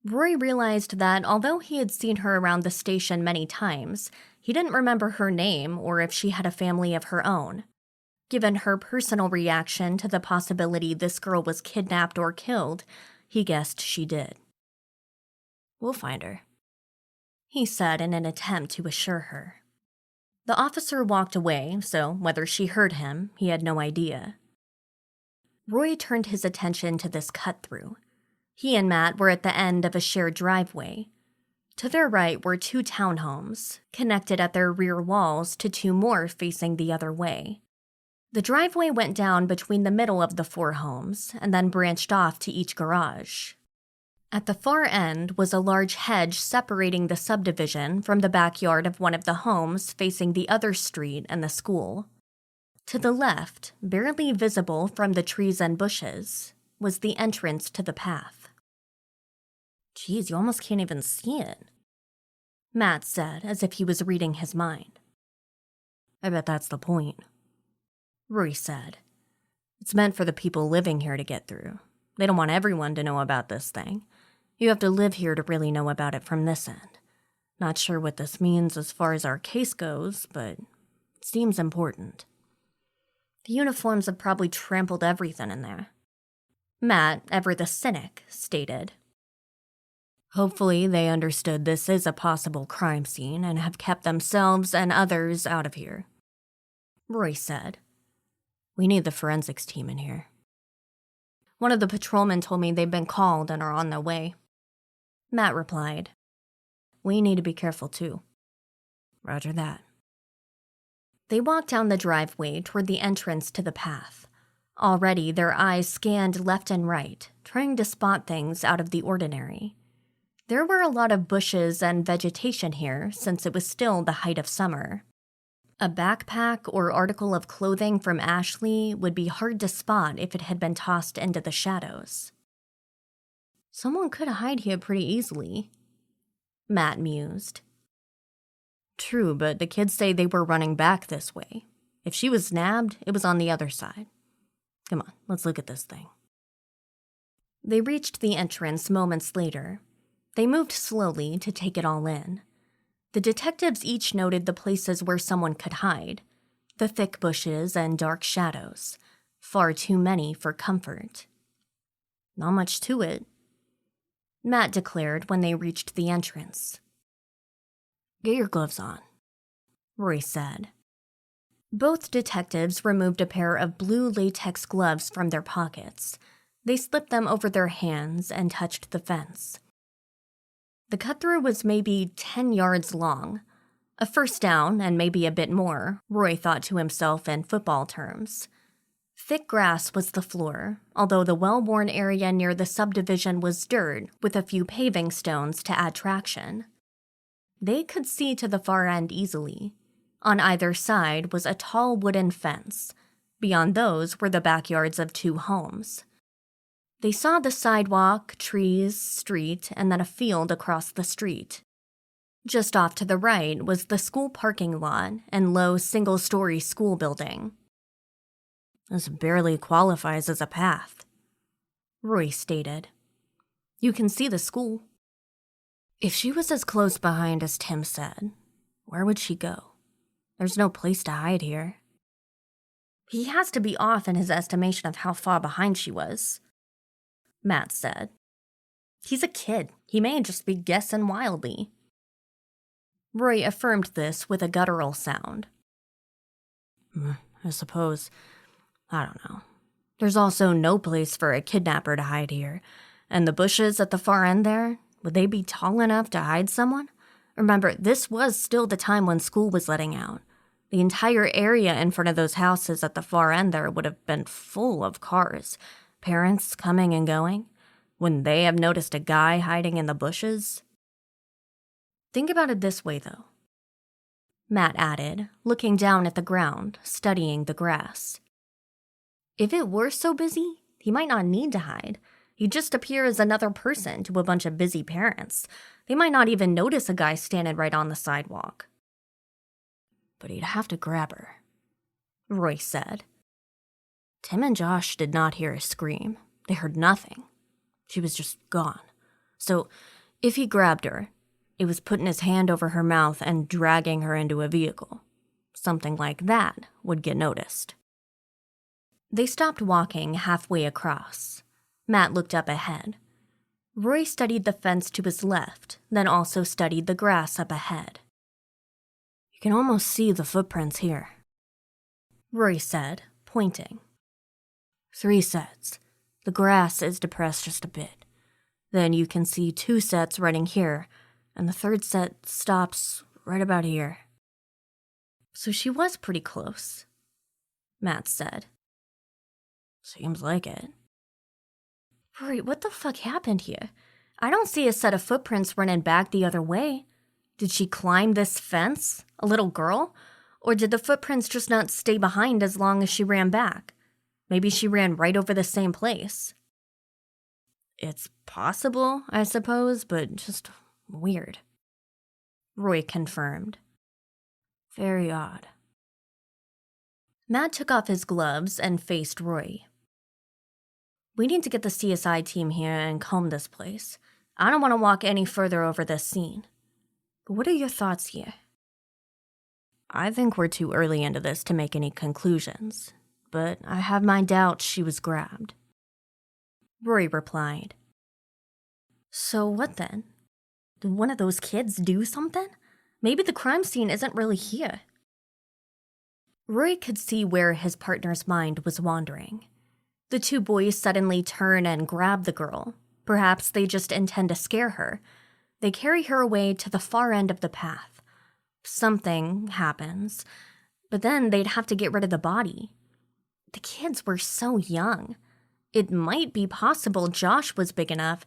[SPEAKER 1] Rory realized that although he had seen her around the station many times, he didn't remember her name or if she had a family of her own.
[SPEAKER 3] Given her personal reaction to the possibility this girl was kidnapped or killed, he guessed she did. "We'll find her," he said in an attempt to assure her. The officer walked away, so whether she heard him, he had no idea. Roy turned his attention to this cut-through. He and Matt were at the end of a shared driveway. To their right were 2 townhomes, connected at their rear walls to 2 more facing the other way. The driveway went down between the middle of the 4 homes and then branched off to each garage. At the far end was a large hedge separating the subdivision from the backyard of one of the homes facing the other street and the school. To the left, barely visible from the trees and bushes, was the entrance to the path. "Geez, you almost can't even see it," Matt said as if he was reading his mind. "I bet that's the point," Roy said. "It's meant for the people living here to get through. They don't want everyone to know about this thing. You have to live here to really know about it from this end. Not sure what this means as far as our case goes, but it seems important." "The uniforms have probably trampled everything in there," Matt, ever the cynic, stated. "Hopefully they understood this is a possible crime scene and have kept themselves and others out of here," Roy said. "We need the forensics team in here." "One of the patrolmen told me they've been called and are on their way," Matt replied. "We need to be careful too." "Roger that." They walked down the driveway toward the entrance to the path. Already their eyes scanned left and right, trying to spot things out of the ordinary. There were a lot of bushes and vegetation here since it was still the height of summer. A backpack or article of clothing from Ashley would be hard to spot if it had been tossed into the shadows. "Someone could hide here pretty easily," Matt mused. "True, but the kids say they were running back this way. If she was nabbed, it was on the other side. Come on, let's look at this thing." They reached the entrance moments later. They moved slowly to take it all in. The detectives each noted the places where someone could hide, the thick bushes and dark shadows, far too many for comfort. "Not much to it," Matt declared when they reached the entrance. "Get your gloves on," Roy said. Both detectives removed a pair of blue latex gloves from their pockets. They slipped them over their hands and touched the fence. The cut-through was maybe 10 yards long. A first down, and maybe a bit more, Roy thought to himself in football terms. Thick grass was the floor, although the well-worn area near the subdivision was dirt with a few paving stones to add traction. They could see to the far end easily. On either side was a tall wooden fence. Beyond those were the backyards of 2 homes. They saw the sidewalk, trees, street, and then a field across the street. Just off to the right was the school parking lot and low single-story school building. "This barely qualifies as a path," Roy stated. "You can see the school." If she was as close behind as Tim said, where would she go? There's no place to hide here. "He has to be off in his estimation of how far behind she was," Matt said. "He's a kid. He may just be guessing wildly." Roy affirmed this with a guttural sound. "I suppose. I don't know. There's also no place for a kidnapper to hide here. And the bushes at the far end there, would they be tall enough to hide someone? Remember, this was still the time when school was letting out. The entire area in front of those houses at the far end there would have been full of cars. Parents coming and going. Wouldn't they have noticed a guy hiding in the bushes?" "Think about it this way, though," Matt added, looking down at the ground, studying the grass. "If it were so busy, he might not need to hide. He'd just appear as another person to a bunch of busy parents. They might not even notice a guy standing right on the sidewalk." "But he'd have to grab her," Roy said. Tim and Josh did not hear a scream. They heard nothing. She was just gone. So, if he grabbed her, it was putting his hand over her mouth and dragging her into a vehicle. Something like that would get noticed. They stopped walking halfway across. Matt looked up ahead. Roy studied the fence to his left, then also studied the grass up ahead. You can almost see the footprints here, Roy said, pointing. 3 sets. The grass is depressed just a bit. Then you can see 2 sets running here, and the 3rd set stops right about here. So she was pretty close, Matt said. Seems like it. Rory, what the fuck happened here? I don't see a set of footprints running back the other way. Did she climb this fence, a little girl? Or did the footprints just not stay behind as long as she ran back? Maybe she ran right over the same place. It's possible, I suppose, but just weird. Roy confirmed. Very odd. Matt took off his gloves and faced Roy. We need to get the CSI team here and comb this place. I don't want to walk any further over this scene. But what are your thoughts here? I think we're too early into this to make any conclusions, but I have my doubts she was grabbed. Rory replied. So what then? Did one of those kids do something? Maybe the crime scene isn't really here. Rory could see where his partner's mind was wandering. The 2 boys suddenly turn and grab the girl. Perhaps they just intend to scare her. They carry her away to the far end of the path. Something happens, but then they'd have to get rid of the body. The kids were so young. It might be possible Josh was big enough,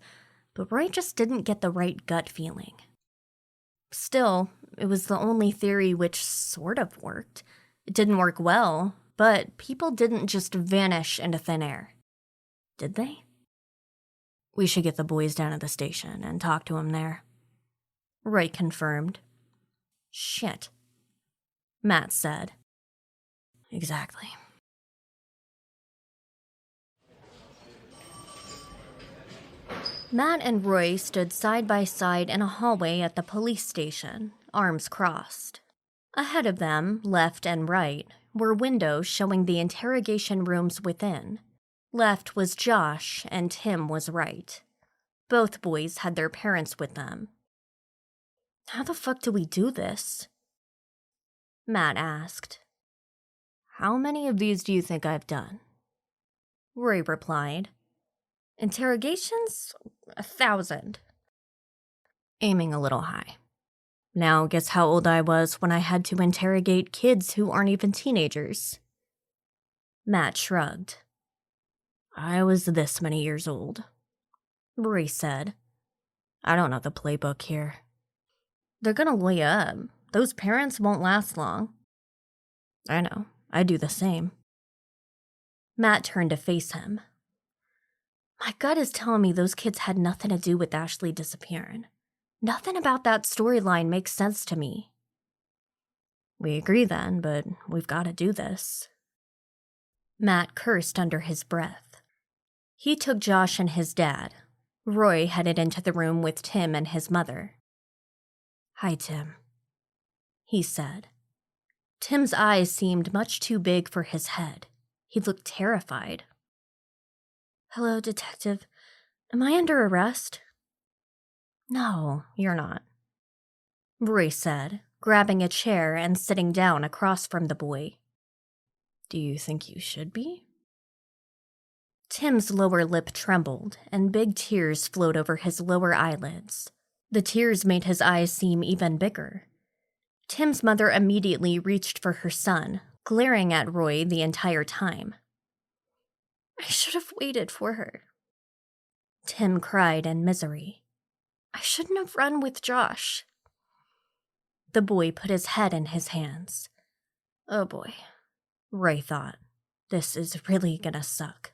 [SPEAKER 3] but Roy just didn't get the right gut feeling. Still, it was the only theory which sort of worked. It didn't work well, but people didn't just vanish into thin air. Did they? We should get the boys down at the station and talk to them there. Roy confirmed. Shit, Matt said. Exactly. Matt and Roy stood side by side in a hallway at the police station, arms crossed. Ahead of them, left and right, were windows showing the interrogation rooms within. Left was Josh, and Tim was right. Both boys had their parents with them. How the fuck do we do this? Matt asked. How many of these do you think I've done? Roy replied. Interrogations? 1,000. Aiming a little high. Now guess how old I was when I had to interrogate kids who aren't even teenagers. Matt shrugged. I was this many years old. Rory said. I don't know the playbook here. They're gonna lay up. Those parents won't last long. I know. I do the same. Matt turned to face him. My gut is telling me those kids had nothing to do with Ashley disappearing. Nothing about that storyline makes sense to me. We agree then, but we've got to do this. Matt cursed under his breath. He took Josh and his dad. Roy headed into the room with Tim and his mother. Hi, Tim, he said. Tim's eyes seemed much too big for his head. He looked terrified. Hello, Detective. Am I under arrest? No, you're not, Roy said, grabbing a chair and sitting down across from the boy. Do you think you should be? Tim's lower lip trembled, and big tears flowed over his lower eyelids. The tears made his eyes seem even bigger. Tim's mother immediately reached for her son, glaring at Roy the entire time. I should have waited for her. Tim cried in misery. I shouldn't have run with Josh. The boy put his head in his hands. Oh boy, Roy thought. This is really gonna suck.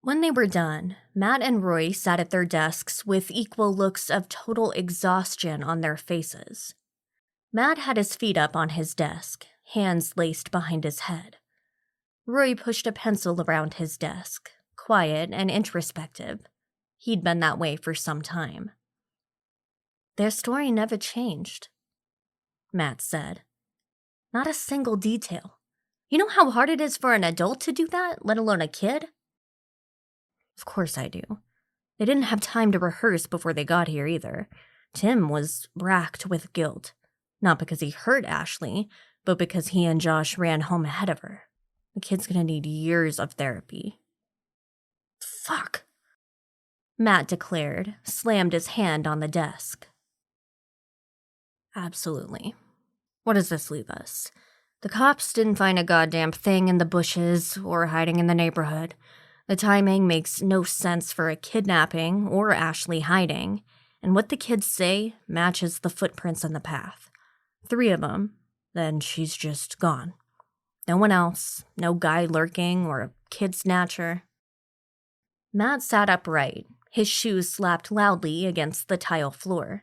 [SPEAKER 3] When they were done, Matt and Roy sat at their desks with equal looks of total exhaustion on their faces. Matt had his feet up on his desk, hands laced behind his head. Roy pushed a pencil around his desk, quiet and introspective. He'd been that way for some time. Their story never changed, Matt said. Not a single detail.
[SPEAKER 1] You know how hard it is for an adult to do that, let alone a kid?
[SPEAKER 3] Of course I do. They didn't have time to rehearse before they got here either. Tim was racked with guilt. Not because he hurt Ashley, but because he and Josh ran home ahead of her. The kid's gonna need years of therapy.
[SPEAKER 1] Fuck,
[SPEAKER 3] Matt declared, slammed his hand on the desk. Absolutely. What does this leave us? The cops didn't find a goddamn thing in the bushes or hiding in the neighborhood. The timing makes no sense for a kidnapping or Ashley hiding, and what the kids say matches the footprints in the path. 3 of them, then she's just gone. No one else, no guy lurking or a kid snatcher. Matt sat upright, his shoes slapped loudly against the tile floor.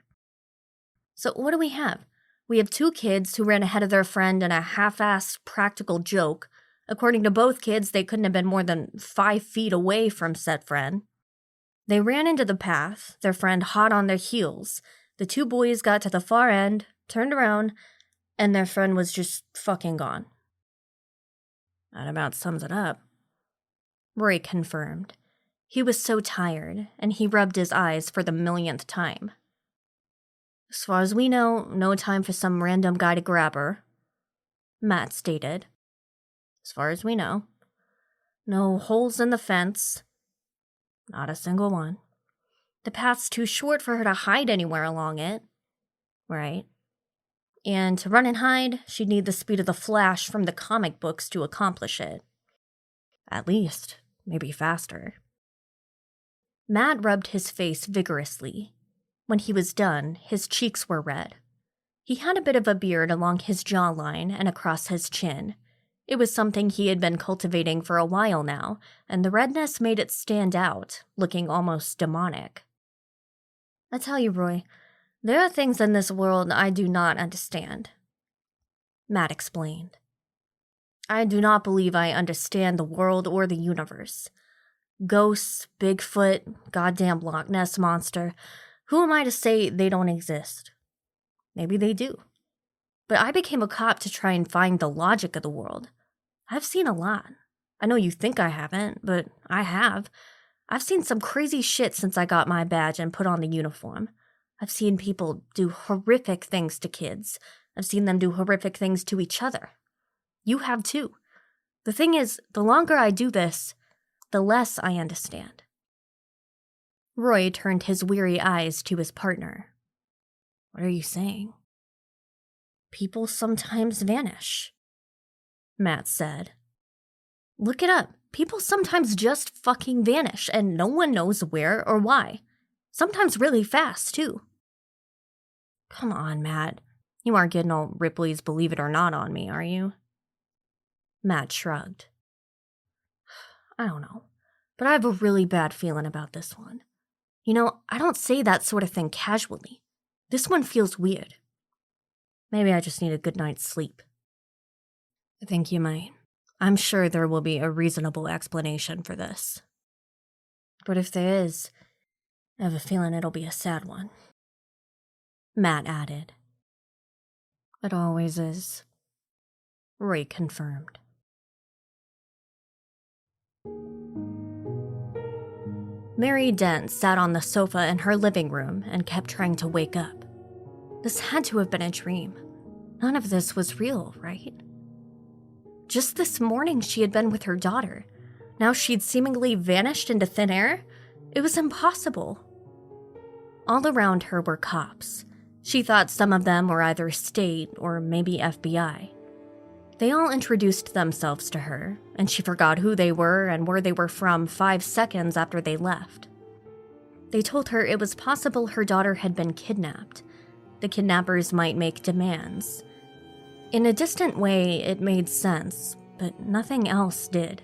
[SPEAKER 1] So what do we have? We have 2 kids who ran ahead of their friend in a half-assed practical joke. According to both kids, they couldn't have been more than 5 feet away from said friend. They ran into the path, their friend hot on their heels. The 2 boys got to the far end, turned around, and their friend was just fucking gone.
[SPEAKER 3] That about sums it up. Roy confirmed. He was so tired, and he rubbed his eyes for the millionth time.
[SPEAKER 1] As far as we know, no time for some random guy to grab her,
[SPEAKER 3] Matt stated.
[SPEAKER 1] As far as we know. No holes in the fence.
[SPEAKER 3] Not a single one.
[SPEAKER 1] The path's too short for her to hide anywhere along it.
[SPEAKER 3] Right.
[SPEAKER 1] And to run and hide, she'd need the speed of the Flash from the comic books to accomplish it.
[SPEAKER 3] At least, maybe faster.
[SPEAKER 1] Matt rubbed his face vigorously. When he was done, his cheeks were red. He had a bit of a beard along his jawline and across his chin. It was something he had been cultivating for a while now, and the redness made it stand out, looking almost demonic. I tell you, Roy, there are things in this world I do not understand,
[SPEAKER 3] Matt explained.
[SPEAKER 1] I do not believe I understand the world or the universe. Ghosts, Bigfoot, goddamn Loch Ness Monster. Who am I to say they don't exist? Maybe they do. But I became a cop to try and find the logic of the world. I've seen a lot. I know you think I haven't, but I have. I've seen some crazy shit since I got my badge and put on the uniform. I've seen people do horrific things to kids. I've seen them do horrific things to each other. You have too. The thing is, the longer I do this, the less I understand.
[SPEAKER 3] Roy turned his weary eyes to his partner. What are you saying?
[SPEAKER 1] People sometimes vanish, Matt said. Look it up. People sometimes just fucking vanish, and no one knows where or why. Sometimes really fast, too.
[SPEAKER 3] Come on, Matt. You aren't getting all Ripley's Believe It or Not on me, are you?
[SPEAKER 1] Matt shrugged. I don't know, but I have a really bad feeling about this one. You know, I don't say that sort of thing casually. This one feels weird. Maybe I just need a good night's sleep.
[SPEAKER 3] I think you might. I'm sure there will be a reasonable explanation for this.
[SPEAKER 1] But if there is, I have a feeling it'll be a sad one,
[SPEAKER 3] Matt added.
[SPEAKER 1] It always is,
[SPEAKER 3] Roy confirmed.
[SPEAKER 1] Mary Dent sat on the sofa in her living room and kept trying to wake up. This had to have been a dream. None of this was real, right? Just this morning she had been with her daughter. Now she'd seemingly vanished into thin air? It was impossible. All around her were cops. She thought some of them were either state or maybe FBI. They all introduced themselves to her, and she forgot who they were and where they were from 5 seconds after they left. They told her it was possible her daughter had been kidnapped. The kidnappers might make demands. In a distant way, it made sense, but nothing else did.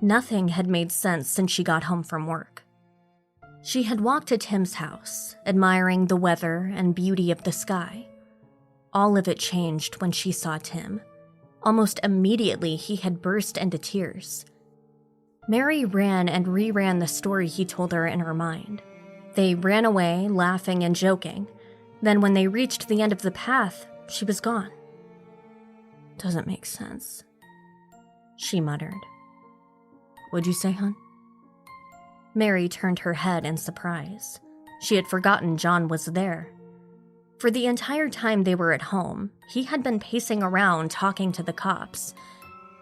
[SPEAKER 1] Nothing had made sense since she got home from work. She had walked to Tim's house, admiring the weather and beauty of the sky. All of it changed when she saw Tim. Almost immediately, he had burst into tears. Mary ran and reran the story he told her in her mind. They ran away, laughing and joking. Then when they reached the end of the path, she was gone.
[SPEAKER 3] Doesn't make sense. she muttered. What'd you say, hon? Mary turned her head in surprise. She had forgotten John was there. For the entire time they were at home, he had been pacing around talking to the cops.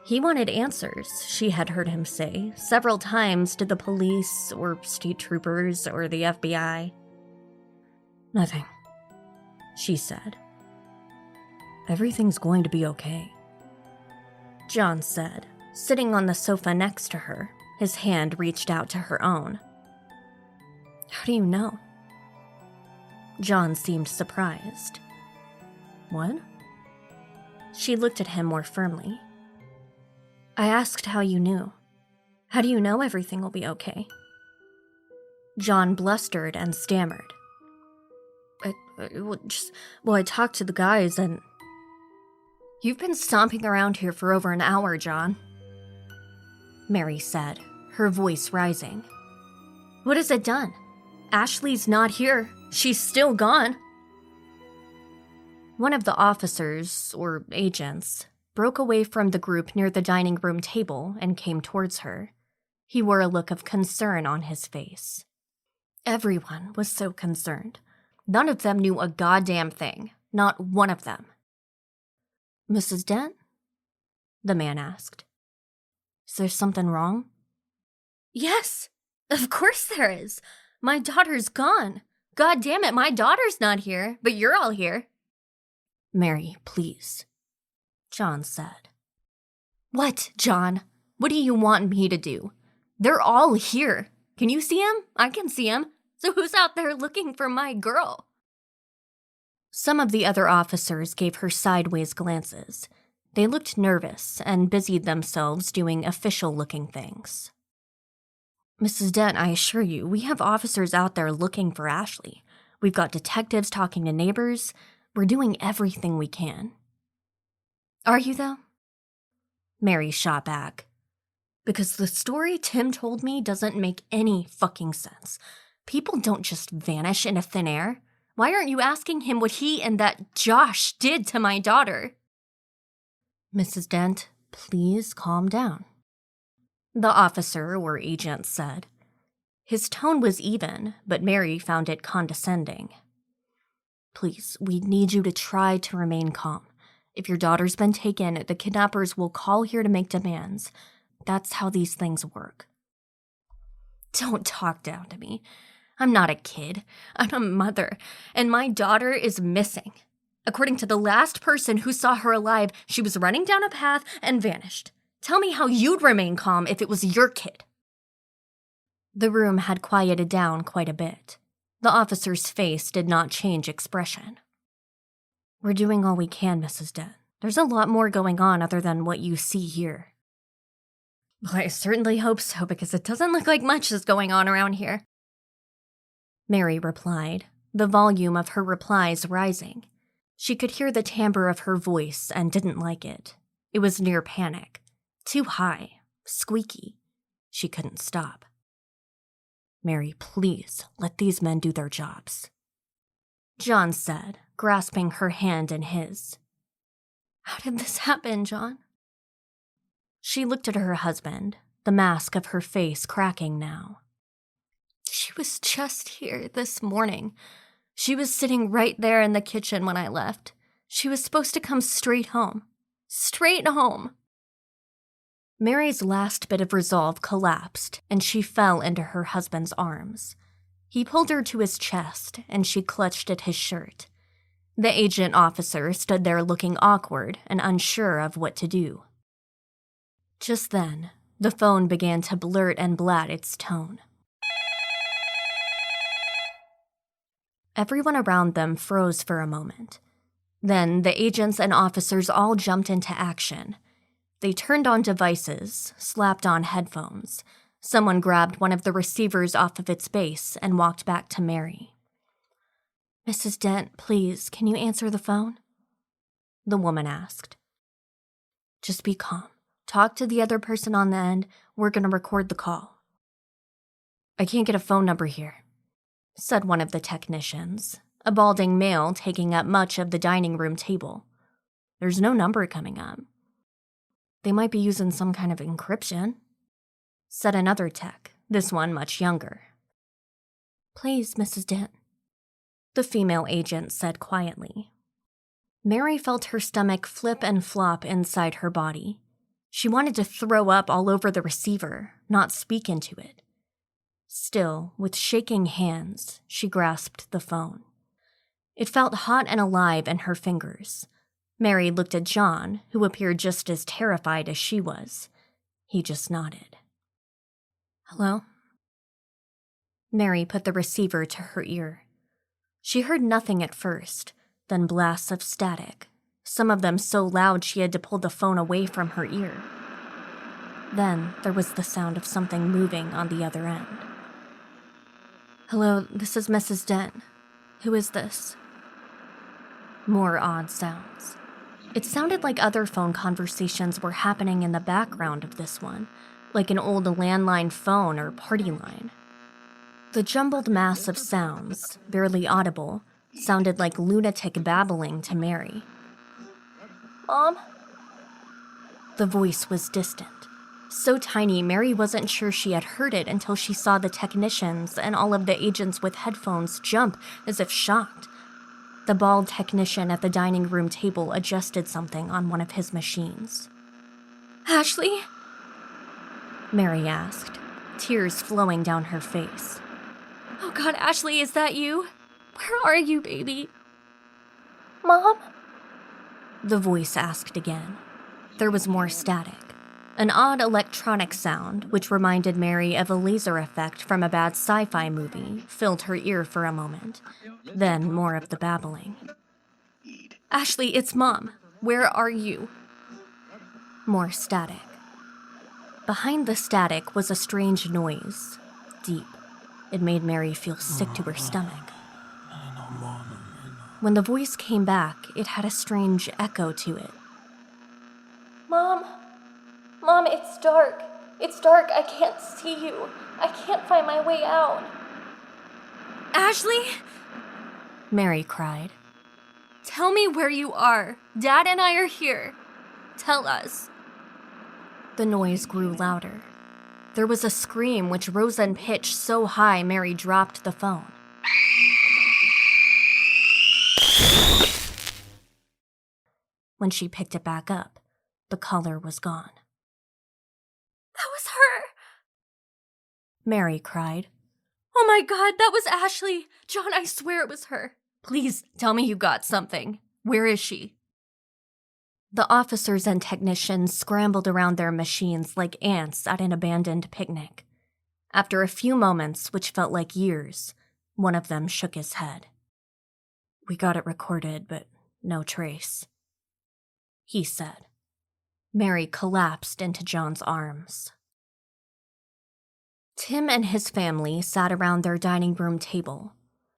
[SPEAKER 3] He wanted answers, she had heard him say several times to the police or state troopers or the FBI. Nothing, she said. Everything's going to be okay, John said, sitting on the sofa next to her. His hand reached out to her own. How do you know? John seemed surprised. What? She looked at him more firmly. I asked how you knew. How do you know everything will be okay? John blustered and stammered. I talked to the guys and... You've been stomping around here for over an hour, John, Mary said, her voice rising. What has it done? Ashley's not here. She's still gone. One of the officers, or agents, broke away from the group near the dining room table and came towards her. He wore a look of concern on his face. Everyone was so concerned. None of them knew a goddamn thing. Not one of them. Mrs. Dent? The man asked. Is there something wrong? Yes, of course there is. My daughter's gone. God damn it, my daughter's not here, but you're all here. Mary, please, John said. What, John? What do you want me to do? They're all here. Can you see him? I can see him. So who's out there looking for my girl? Some of the other officers gave her sideways glances. They looked nervous and busied themselves doing official-looking things. Mrs. Dent, I assure you, we have officers out there looking for Ashley. We've got detectives talking to neighbors. We're doing everything we can. Are you, though? Mary shot back. Because the story Tim told me doesn't make any fucking sense. People don't just vanish into thin air. Why aren't you asking him what he and that Josh did to my daughter? Mrs. Dent, please calm down, the officer or agent said. His tone was even, but Mary found it condescending. Please, we need you to try to remain calm. If your daughter's been taken, the kidnappers will call here to make demands. That's how these things work. Don't talk down to me. I'm not a kid. I'm a mother, and my daughter is missing. According to the last person who saw her alive, she was running down a path and vanished. Tell me how you'd remain calm if it was your kid. The room had quieted down quite a bit. The officer's face did not change expression. We're doing all we can, Mrs. Dent. There's a lot more going on other than what you see here. Well, I certainly hope so, because it doesn't look like much is going on around here. Mary replied, the volume of her replies rising. She could hear the timbre of her voice and didn't like it. It was near panic. Too high. Squeaky. She couldn't stop. Mary, please, let these men do their jobs, John said, grasping her hand in his. How did this happen, John? She looked at her husband, the mask of her face cracking now. She was just here this morning. She was sitting right there in the kitchen when I left. She was supposed to come straight home. Straight home. Mary's last bit of resolve collapsed, and she fell into her husband's arms. He pulled her to his chest, and she clutched at his shirt. The agent officer stood there looking awkward and unsure of what to do. Just then, the phone began to blurt and blat its tone. Everyone around them froze for a moment. Then the agents and officers all jumped into action. They turned on devices, slapped on headphones. Someone grabbed one of the receivers off of its base and walked back to Mary. Mrs. Dent, please, can you answer the phone? The woman asked. Just be calm. Talk to the other person on the end. We're going to record the call. I can't get a phone number here, said one of the technicians, a balding male taking up much of the dining room table. There's no number coming up. They might be using some kind of encryption, said another tech, this one much younger. Please, Mrs. Dent, the female agent said quietly. Mary felt her stomach flip and flop inside her body. She wanted to throw up all over the receiver, not speak into it. Still, with shaking hands, she grasped the phone. It felt hot and alive in her fingers. Mary looked at John, who appeared just as terrified as she was. He just nodded. Hello? Mary put the receiver to her ear. She heard nothing at first, then blasts of static, some of them so loud she had to pull the phone away from her ear. Then there was the sound of something moving on the other end. Hello, this is Mrs. Dent. Who is this? More odd sounds. It sounded like other phone conversations were happening in the background of this one, like an old landline phone or party line. The jumbled mass of sounds, barely audible, sounded like lunatic babbling to Mary.
[SPEAKER 2] Mom?
[SPEAKER 3] The voice was distant. So tiny, Mary wasn't sure she had heard it until she saw the technicians and all of the agents with headphones jump as if shocked. The bald technician at the dining room table adjusted something on one of his machines. Ashley? Mary asked, tears flowing down her face. Oh God, Ashley, is that you? Where are you, baby?
[SPEAKER 2] Mom?
[SPEAKER 3] The voice asked again. There was more static. An odd electronic sound, which reminded Mary of a laser effect from a bad sci-fi movie, filled her ear for a moment. Then more of the babbling. Ashley, it's Mom. Where are you? More static. Behind the static was a strange noise. Deep. It made Mary feel sick to her stomach. When the voice came back, it had a strange echo to it.
[SPEAKER 2] Mom? Mom, it's dark. It's dark. I can't see you. I can't find my way out.
[SPEAKER 3] Ashley? Mary cried. Tell me where you are. Dad and I are here. Tell us. The noise grew louder. There was a scream which rose in pitch so high Mary dropped the phone. When she picked it back up, the caller was gone. That was her! Mary cried. Oh my God, that was Ashley! John, I swear it was her. Please, tell me you got something. Where is she? The officers and technicians scrambled around their machines like ants at an abandoned picnic. After a few moments, which felt like years, one of them shook his head. We got it recorded, but no trace, he said. Mary collapsed into John's arms. Tim and his family sat around their dining room table.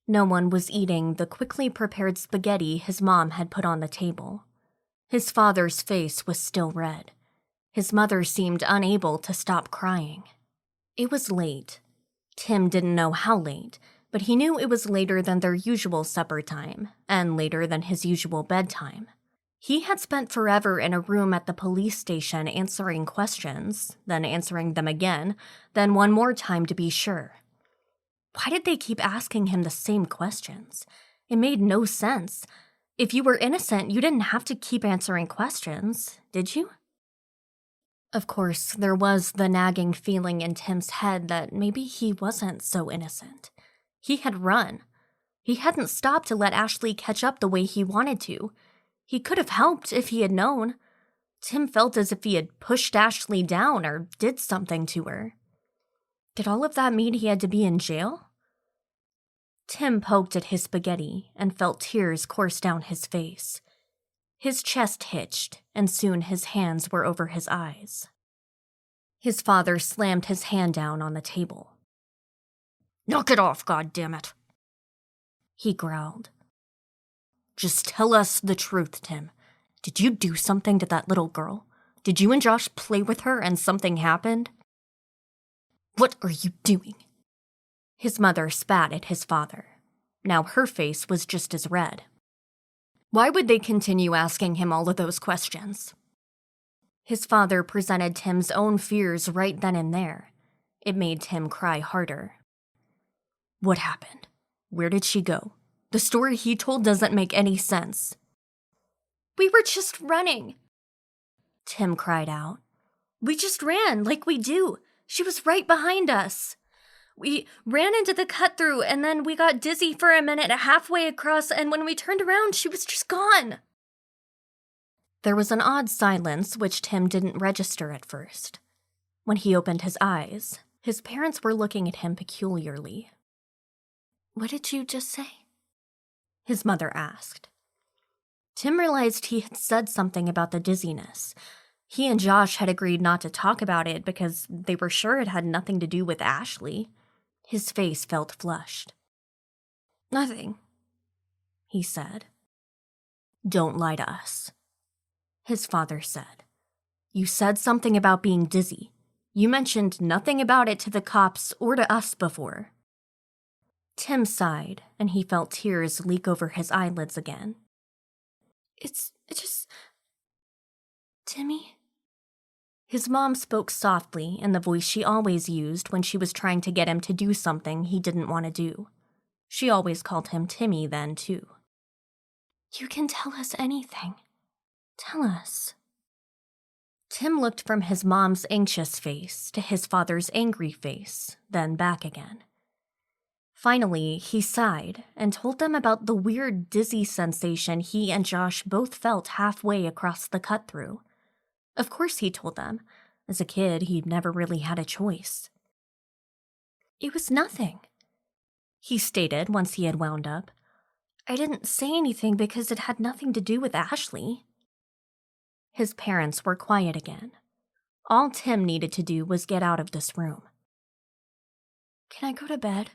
[SPEAKER 3] No one was eating the quickly prepared spaghetti his mom had put on the table. His father's face was still red. His mother seemed unable to stop crying. It was late. Tim didn't know how late, but he knew it was later than their usual supper time, and later than his usual bedtime. He had spent forever in a room at the police station answering questions, then answering them again, then one more time to be sure. Why did they keep asking him the same questions? It made no sense. If you were innocent, you didn't have to keep answering questions, did you? Of course, there was the nagging feeling in Tim's head that maybe he wasn't so innocent. He had run. He hadn't stopped to let Ashley catch up the way he wanted to. He could have helped if he had known. Tim felt as if he had pushed Ashley down or did something to her. Did all of that mean he had to be in jail? Tim poked at his spaghetti and felt tears course down his face. His chest hitched, and soon his hands were over his eyes. His father slammed his hand down on the table. "Knock it off, goddammit," he growled. "Just tell us the truth, Tim. Did you do something to that little girl? Did you and Josh play with her and something happened?" "What are you doing?" His mother spat at his father. Now her face was just as red. Why would they continue asking him all of those questions? His father presented Tim's own fears right then and there. It made Tim cry harder. What happened? Where did she go? The story he told doesn't make any sense.
[SPEAKER 1] We were just running.
[SPEAKER 3] Tim cried out.
[SPEAKER 1] We just ran, like we do. She was right behind us. We ran into the cut-through, and then we got dizzy for a minute halfway across, and when we turned around, she was just gone.
[SPEAKER 3] There was an odd silence which Tim didn't register at first. When he opened his eyes, his parents were looking at him peculiarly.
[SPEAKER 1] What did you just say?
[SPEAKER 3] His mother asked. Tim realized he had said something about the dizziness. He and Josh had agreed not to talk about it because they were sure it had nothing to do with Ashley. His face felt flushed.
[SPEAKER 1] Nothing,
[SPEAKER 3] he said. Don't lie to us, his father said. You said something about being dizzy. You mentioned nothing about it to the cops or to us before. Tim sighed, and he felt tears leak over his eyelids again.
[SPEAKER 1] It's just... Timmy?
[SPEAKER 3] His mom spoke softly in the voice she always used when she was trying to get him to do something he didn't want to do. She always called him Timmy then, too.
[SPEAKER 1] You can tell us anything. Tell us.
[SPEAKER 3] Tim looked from his mom's anxious face to his father's angry face, then back again. Finally, he sighed and told them about the weird dizzy sensation he and Josh both felt halfway across the cut-through. Of course he told them. As a kid, he'd never really had a choice.
[SPEAKER 1] It was nothing,
[SPEAKER 3] he stated once he had wound up.
[SPEAKER 1] I didn't say anything because it had nothing to do with Ashley.
[SPEAKER 3] His parents were quiet again. All Tim needed to do was get out of this room.
[SPEAKER 1] Can I go to bed?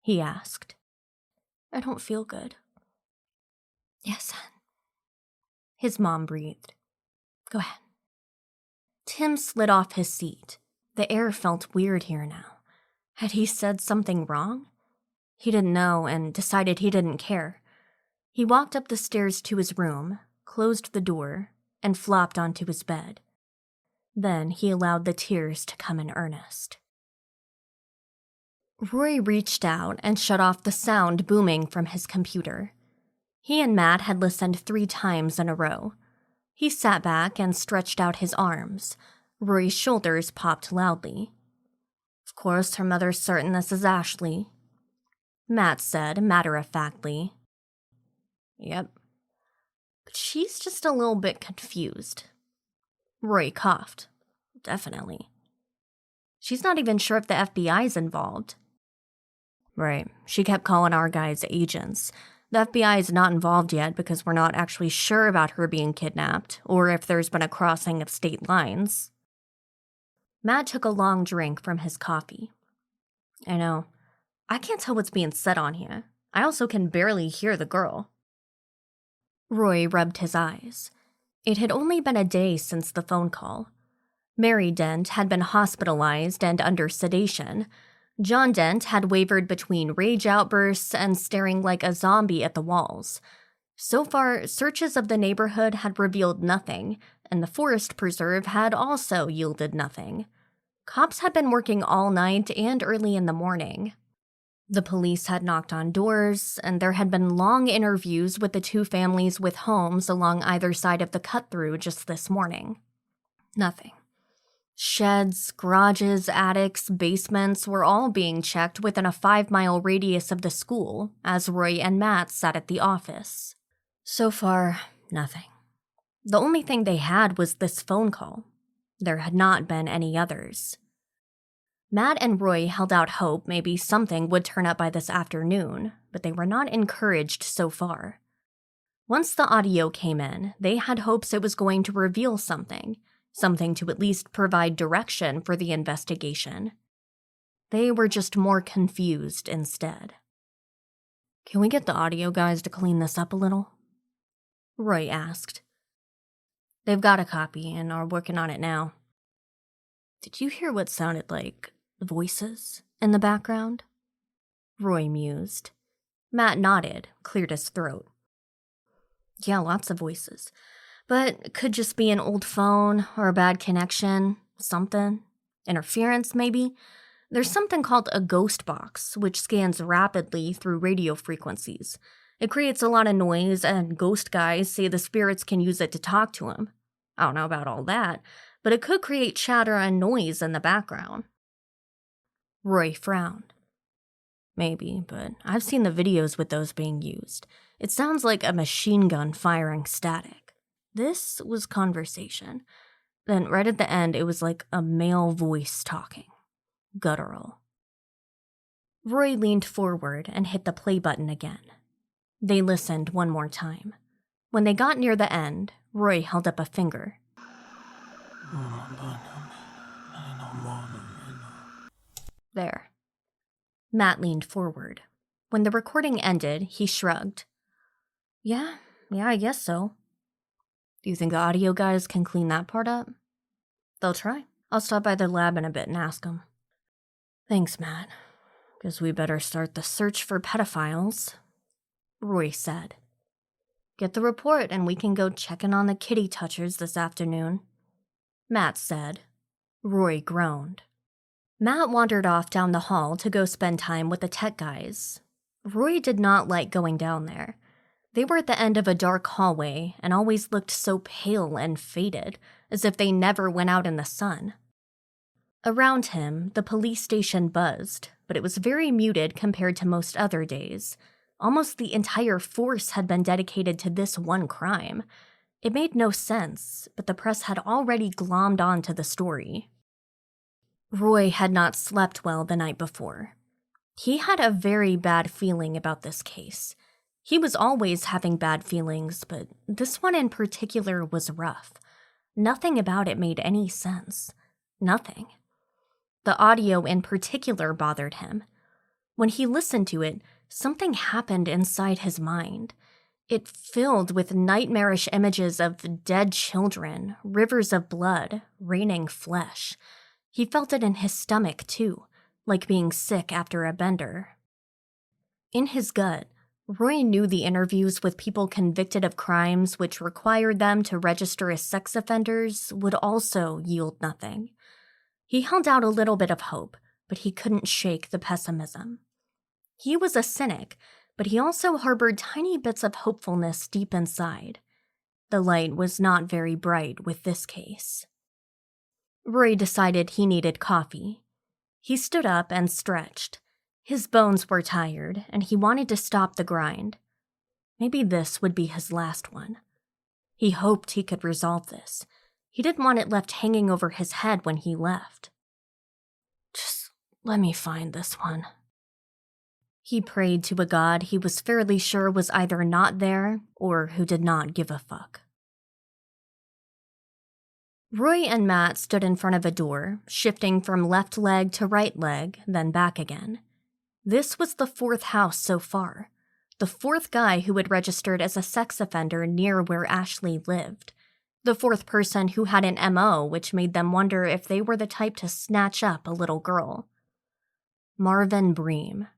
[SPEAKER 3] He asked.
[SPEAKER 1] I don't feel good.
[SPEAKER 3] Yes, hon. His mom breathed. Go ahead. Tim slid off his seat. The air felt weird here now. Had he said something wrong? He didn't know and decided he didn't care. He walked up the stairs to his room, closed the door, and flopped onto his bed. Then he allowed the tears to come in earnest. Roy reached out and shut off the sound booming from his computer. He and Matt had listened 3 times in a row. He sat back and stretched out his arms. Roy's shoulders popped loudly. Of course, her mother's certain this is Ashley, Matt said matter-of-factly. Yep. But she's just a little bit confused. Roy coughed. Definitely. She's not even sure if the FBI's involved. Right. She kept calling our guys agents. The FBI is not involved yet because we're not actually sure about her being kidnapped or if there's been a crossing of state lines. Matt took a long drink from his coffee. I know. I can't tell what's being said on here. I also can barely hear the girl. Roy rubbed his eyes. It had only been a day since the phone call. Mary Dent had been hospitalized and under sedation. John Dent had wavered between rage outbursts and staring like a zombie at the walls. So far, searches of the neighborhood had revealed nothing, and the forest preserve had also yielded nothing. Cops had been working all night and early in the morning. The police had knocked on doors, and there had been long interviews with the 2 families with homes along either side of the cut-through just this morning. Nothing. Sheds, garages, attics, basements were all being checked within a 5-mile radius of the school as Roy and Matt sat at the office. So far, nothing. The only thing they had was this phone call. There had not been any others. Matt and Roy held out hope maybe something would turn up by this afternoon, but they were not encouraged so far. Once the audio came in, they had hopes it was going to reveal something to at least provide direction for the investigation. They were just more confused instead. Can we get the audio guys to clean this up a little? Roy asked. They've got a copy and are working on it now. Did you hear what sounded like voices in the background? Roy mused. Matt nodded, cleared his throat. Yeah, lots of voices.
[SPEAKER 1] But it could just be an old phone or a bad connection, something. Interference, maybe? There's something called a ghost box, which scans rapidly through radio frequencies. It creates a lot of noise, and ghost guys say the spirits can use it to talk to him. I don't know about all that, but it could create chatter and noise in the background. Roy frowned. Maybe, but I've seen the videos with those being used. It sounds like a machine gun firing static. This was conversation. Then right at the end, it was like a male voice talking. Guttural. Roy leaned forward and hit the play button again. They listened one more time. When they got near the end, Roy held up a finger. There. Matt leaned forward. When the recording ended, he shrugged. Yeah, I guess so. Do you think the audio guys can clean that part up? They'll try. I'll stop by the lab in a bit and ask them. Thanks, Matt. Guess we better start the search for pedophiles, Roy said. Get the report and we can go checking on the kitty touchers this afternoon, Matt said. Roy groaned. Matt wandered off down the hall to go spend time with the tech guys. Roy did not like going down there. They were at the end of a dark hallway and always looked so pale and faded, as if they never went out in the sun. Around him, the police station buzzed, but it was very muted compared to most other days. Almost the entire force had been dedicated to this one crime. It made no sense, but the press had already glommed onto the story. Roy had not slept well the night before. He had a very bad feeling about this case. He was always having bad feelings, but this one in particular was rough. Nothing about it made any sense. Nothing. The audio in particular bothered him. When he listened to it, something happened inside his mind. It filled with nightmarish images of dead children, rivers of blood, raining flesh. He felt it in his stomach, too, like being sick after a bender. In his gut, Roy knew the interviews with people convicted of crimes which required them to register as sex offenders would also yield nothing. He held out a little bit of hope, but he couldn't shake the pessimism. He was a cynic, but he also harbored tiny bits of hopefulness deep inside. The light was not very bright with this case. Roy decided he needed coffee. He stood up and stretched. His bones were tired, and he wanted to stop the grind. Maybe this would be his last one. He hoped he could resolve this. He didn't want it left hanging over his head when he left. Just let me find this one. He prayed to a god he was fairly sure was either not there or who did not give a fuck. Roy and Matt stood in front of a door, shifting from left leg to right leg, then back again. This was the fourth house so far. The fourth guy who had registered as a sex offender near where Ashley lived. The fourth person who had an MO which made them wonder if they were the type to snatch up a little girl. Marvin Bream.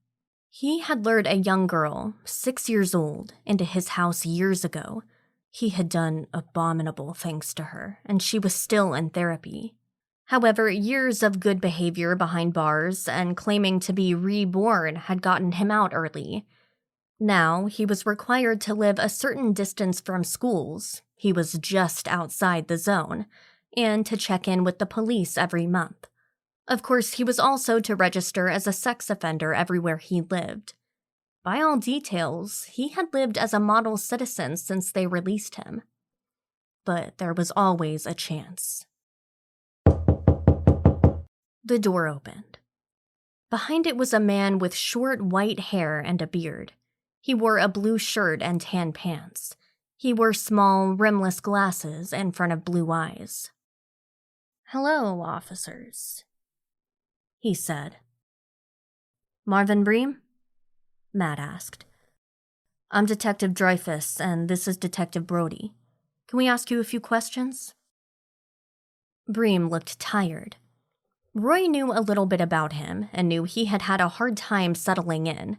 [SPEAKER 1] He had lured a young girl, 6 years old, into his house years ago. He had done abominable things to her, and she was still in therapy. However, years of good behavior behind bars and claiming to be reborn had gotten him out early. Now, he was required to live a certain distance from schools. He was just outside the zone, and to check in with the police every month. Of course, he was also to register as a sex offender everywhere he lived. By all details, he had lived as a model citizen since they released him. But there was always a chance. The door opened. Behind it was a man with short white hair and a beard. He wore a blue shirt and tan pants. He wore small, rimless glasses in front of blue eyes. "Hello, officers," he said. "Marvin Bream?" Matt asked. "I'm Detective Dreyfus, and this is Detective Brody. Can we ask you a few questions?" Bream looked tired. Roy knew a little bit about him and knew he had had a hard time settling in.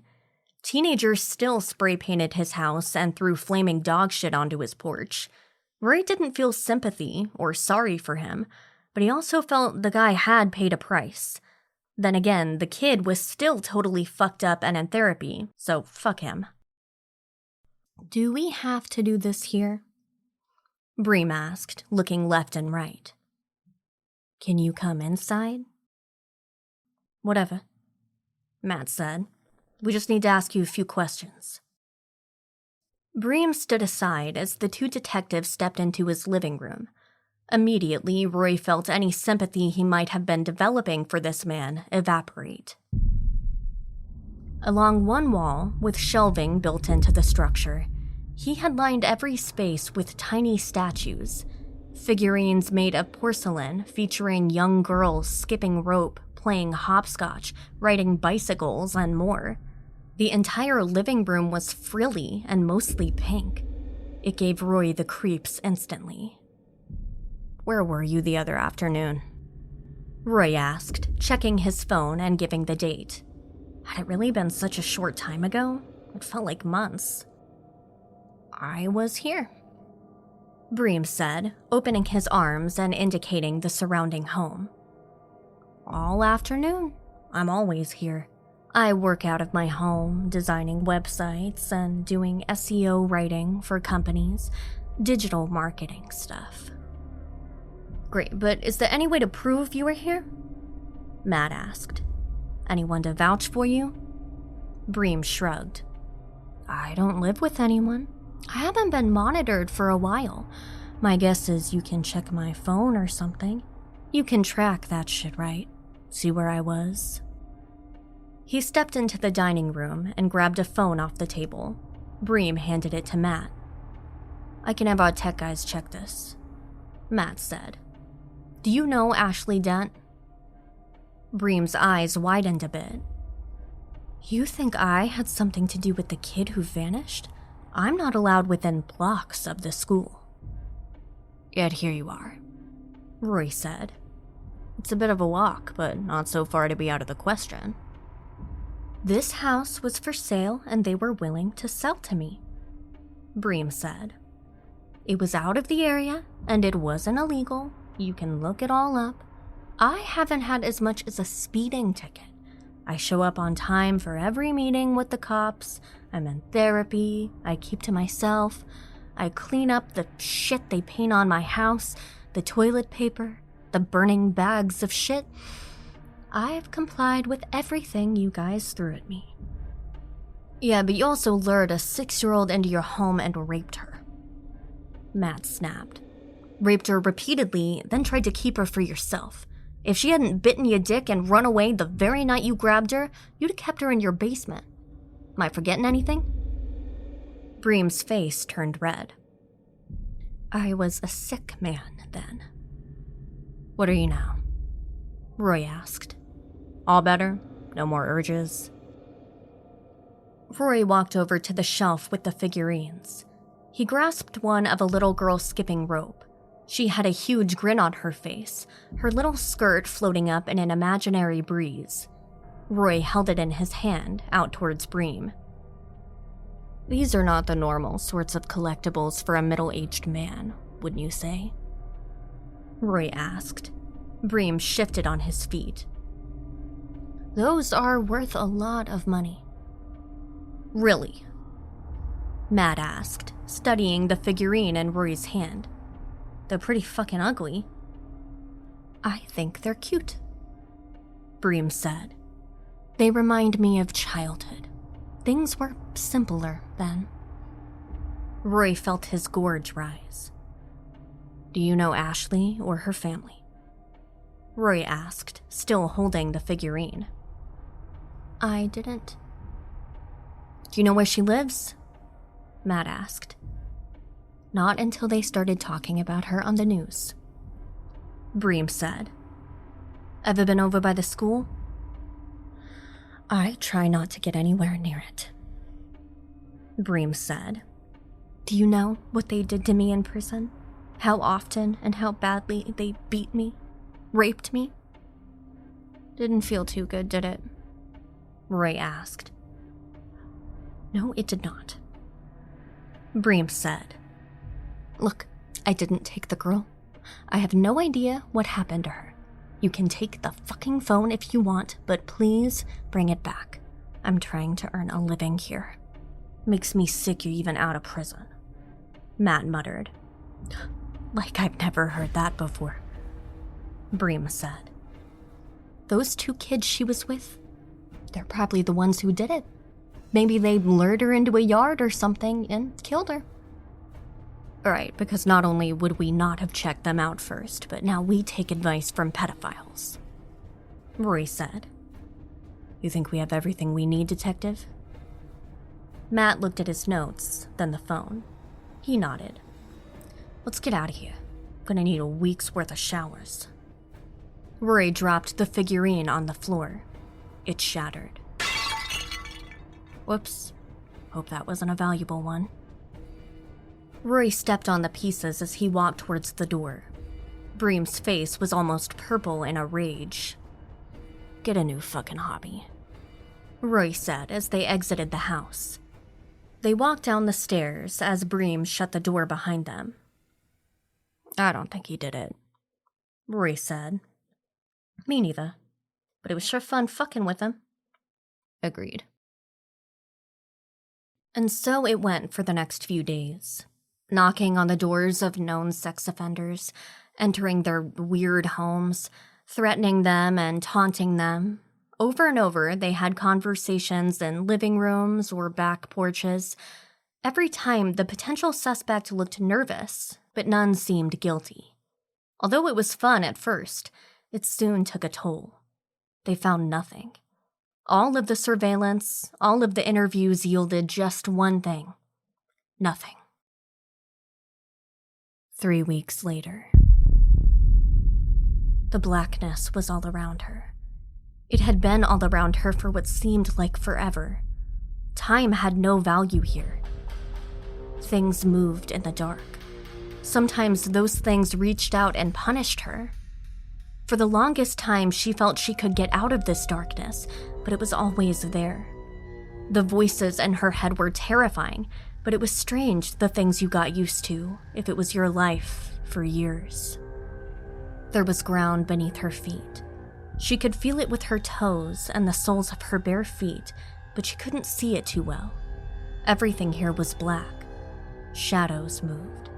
[SPEAKER 1] Teenagers still spray-painted his house and threw flaming dog shit onto his porch.
[SPEAKER 3] Roy didn't feel sympathy or sorry for him, but he also felt the guy had paid a price. Then again, the kid was still totally fucked up and in therapy, so fuck him. Do we have to do this here? Bream asked, looking left and right. Can you come inside? Whatever, Matt said. We just need to ask you a few questions. Bream stood aside as the two detectives stepped into his living room. Immediately, Roy felt any sympathy he might have been developing for this man evaporate. Along one wall, with shelving built into the structure, he had lined every space with tiny statues, figurines made of porcelain featuring young girls skipping rope, playing hopscotch, riding bicycles, and more. The entire living room was frilly and mostly pink. It gave Roy the creeps instantly. Where were you the other afternoon? Roy asked, checking his phone and giving the date. Had it really been such a short time ago? It felt like months. I was here, Bream said, opening his arms and indicating the surrounding home. All afternoon. I'm always here. I work out of my home, designing websites and doing SEO writing for companies, digital marketing stuff. Great, but is there any way to prove you were here? Matt asked. Anyone to vouch for you? Bream shrugged. I don't live with anyone. I haven't been monitored for a while. My guess is you can check my phone or something. You can track that shit, right? See where I was? He stepped into the dining room and grabbed a phone off the table. Bream handed it to Matt. I can have our tech guys check this, Matt said. Do you know Ashley Dent? Bream's eyes widened a bit. You think I had something to do with the kid who vanished? I'm not allowed within blocks of the school. Yet here you are, Roy said. It's a bit of a walk, but not so far to be out of the question. This house was for sale and they were willing to sell to me, Bream said. It was out of the area and it wasn't illegal. You can look it all up. I haven't had as much as a speeding ticket. I show up on time for every meeting with the cops. I'm in therapy. I keep to myself. I clean up the shit they paint on my house, the toilet paper, the burning bags of shit. I've complied with everything you guys threw at me. Yeah, but you also lured a 6-year-old into your home and raped her, Matt snapped. Raped her repeatedly, then tried to keep her for yourself. If she hadn't bitten your dick and run away the very night you grabbed her, you'd have kept her in your basement. Am I forgetting anything? Bream's face turned red. I was a sick man then. What are you now? Roy asked. All better? No more urges? Roy walked over to the shelf with the figurines. He grasped one of a little girl skipping rope. She had a huge grin on her face, her little skirt floating up in an imaginary breeze. Roy held it in his hand, out towards Bream. These are not the normal sorts of collectibles for a middle-aged man, wouldn't you say? Roy asked. Bream shifted on his feet. Those are worth a lot of money. Really? Matt asked, studying the figurine in Roy's hand. They're pretty fucking ugly. I think they're cute, Bream said. They remind me of childhood. Things were simpler then. Roy felt his gorge rise. Do you know Ashley or her family? Roy asked, still holding the figurine. I didn't. Do you know where she lives? Matt asked. Not until they started talking about her on the news, Bream said. Ever been over by the school? I try not to get anywhere near it, Bream said. Do you know what they did to me in prison? How often and how badly they beat me, raped me? Didn't feel too good, did it? Roy asked. No, it did not, Bream said. Look,
[SPEAKER 1] I didn't take the girl. I have no idea what happened to her. You can take the fucking phone if you want, but please bring it back. I'm trying to earn a living here. Makes me sick you're even out of prison. Matt muttered. Like I've never heard that before. Bream said. Those 2 kids she was with, they're probably the ones who did it. Maybe they lured her into a yard or something and killed her. Right, because not only would we not have checked them out first, but now we take advice from pedophiles. Roy said. You think we have everything we need, Detective? Matt looked at his notes, then the phone. He nodded. Let's get out of here. Gonna need a week's worth of showers. Rory dropped the figurine on the floor. It shattered. Whoops. Hope that wasn't a valuable one. Rory stepped on the pieces as he walked towards the door. Bream's face was almost purple in a rage. Get a new fucking hobby, Roy said as they exited the house. They walked down the stairs as Bream shut the door behind them. I don't think he did it, Roy said. Me neither, but it was sure fun fucking with him. Agreed. And so it went for the next few days, knocking on the doors of known sex offenders, entering their weird homes, threatening them and taunting them. Over and over, they had conversations in living rooms or back porches. Every time, the potential suspect looked nervous, but none seemed guilty. Although it was fun at first, it soon took a toll. They found nothing. All of the surveillance, all of the interviews yielded just one thing. Nothing. 3 weeks later. The blackness was all around her. It had been all around her for what seemed like forever. Time had no value here. Things moved in the dark. Sometimes those things reached out and punished her. For the longest time, she felt she could get out of this darkness, but it was always there. The voices in her head were terrifying, but it was strange the things you got used to if it was your life for years. There was ground beneath her feet. She could feel it with her toes and the soles of her bare feet, but she couldn't see it too well. Everything here was black. Shadows moved.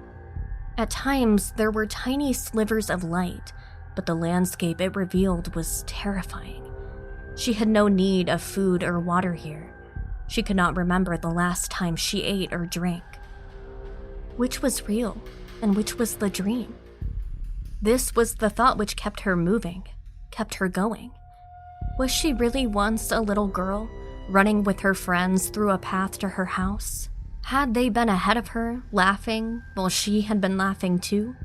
[SPEAKER 1] At times, there were tiny slivers of light, but the landscape it revealed was terrifying. She had no need of food or water here. She could not remember the last time she ate or drank. Which was real, and which was the dream? This was the thought which kept her moving, kept her going. Was she really once a little girl, running with her friends through a path to her house? Had they been ahead of her, laughing, while she had been laughing too?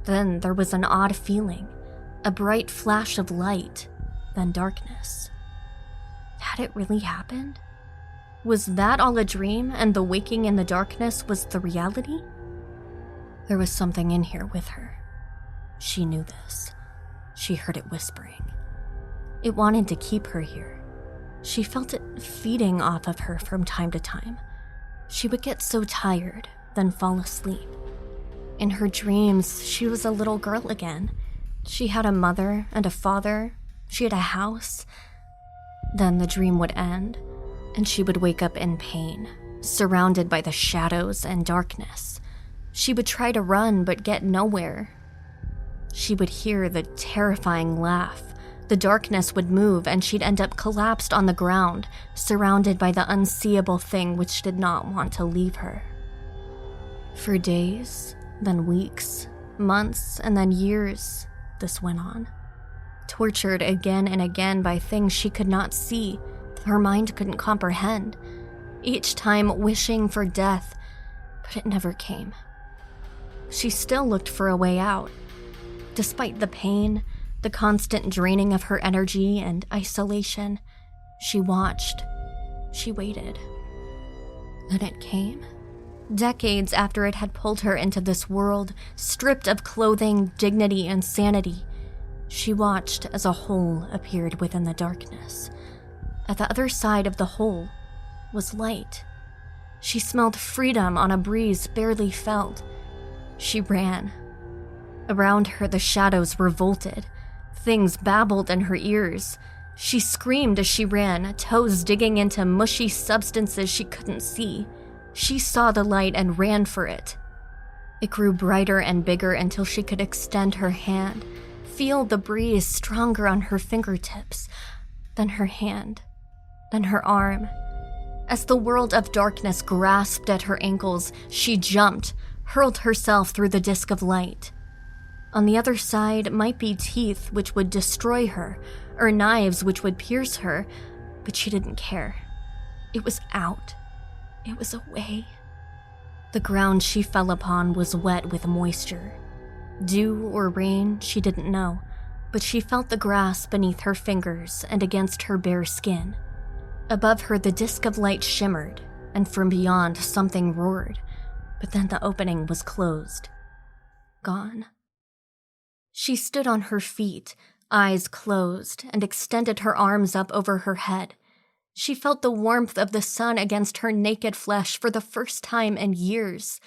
[SPEAKER 1] Then there was an odd feeling, a bright flash of light, then darkness. Had it really happened? Was that all a dream, and the waking in the darkness was the reality? There was something in here with her. She knew this. She heard it whispering. It wanted to keep her here. She felt it feeding off of her from time to time. She would get so tired, then fall asleep. In her dreams, she was a little girl again. She had a mother and a father. She had a house. Then the dream would end, and she would wake up in pain, surrounded by the shadows and darkness. She would try to run, but get nowhere. She would hear the terrifying laugh. The darkness would move, and she'd end up collapsed on the ground, surrounded by the unseeable thing which did not want to leave her. For days, then weeks, months, and then years, this went on. Tortured again and again by things she could not see, her mind couldn't comprehend. Each time wishing for death, but it never came. She still looked for a way out. Despite the pain, the constant draining of her energy and isolation, she watched. She waited. Then it came. Decades after it had pulled her into this world, stripped of clothing, dignity, and sanity, she watched as a hole appeared within the darkness. At the other side of the hole was light. She smelled freedom on a breeze barely felt. She ran. Around her, the shadows revolted. Things babbled in her ears. She screamed as she ran, toes digging into mushy substances she couldn't see. She saw the light and ran for it. It grew brighter and bigger until she could extend her hand, feel the breeze stronger on her fingertips, then her hand, then her arm. As the world of darkness grasped at her ankles, she jumped, hurled herself through the disk of light. On the other side might be teeth which would destroy her, or knives which would pierce her, but she didn't care. It was out. It was away. The ground she fell upon was wet with moisture. Dew or rain, she didn't know, but she felt the grass beneath her fingers and against her bare skin. Above her, the disk of light shimmered, and from beyond, something roared, but then the opening was closed. Gone. She stood on her feet, eyes closed, and extended her arms up over her head. She felt the warmth of the sun against her naked flesh for the first time in years.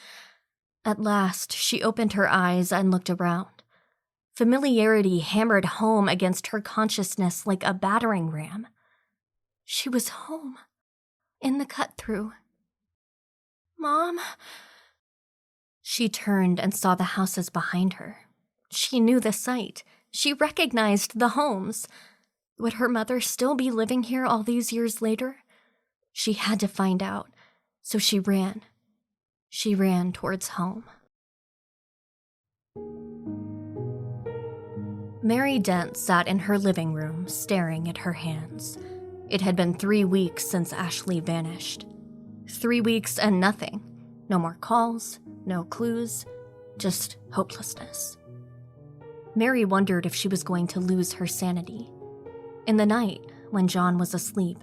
[SPEAKER 1] At last, she opened her eyes and looked around. Familiarity hammered home against her consciousness like a battering ram. She was home, in the cut-through. "Mom?" She turned and saw the houses behind her. She knew the sight. She recognized the homes. Would her mother still be living here all these years later? She had to find out, so she ran. She ran towards home. Mary Dent sat in her living room, staring at her hands. It had been 3 weeks since Ashley vanished. 3 weeks and nothing. No more calls, no clues, just hopelessness. Mary wondered if she was going to lose her sanity. In the night, when John was asleep,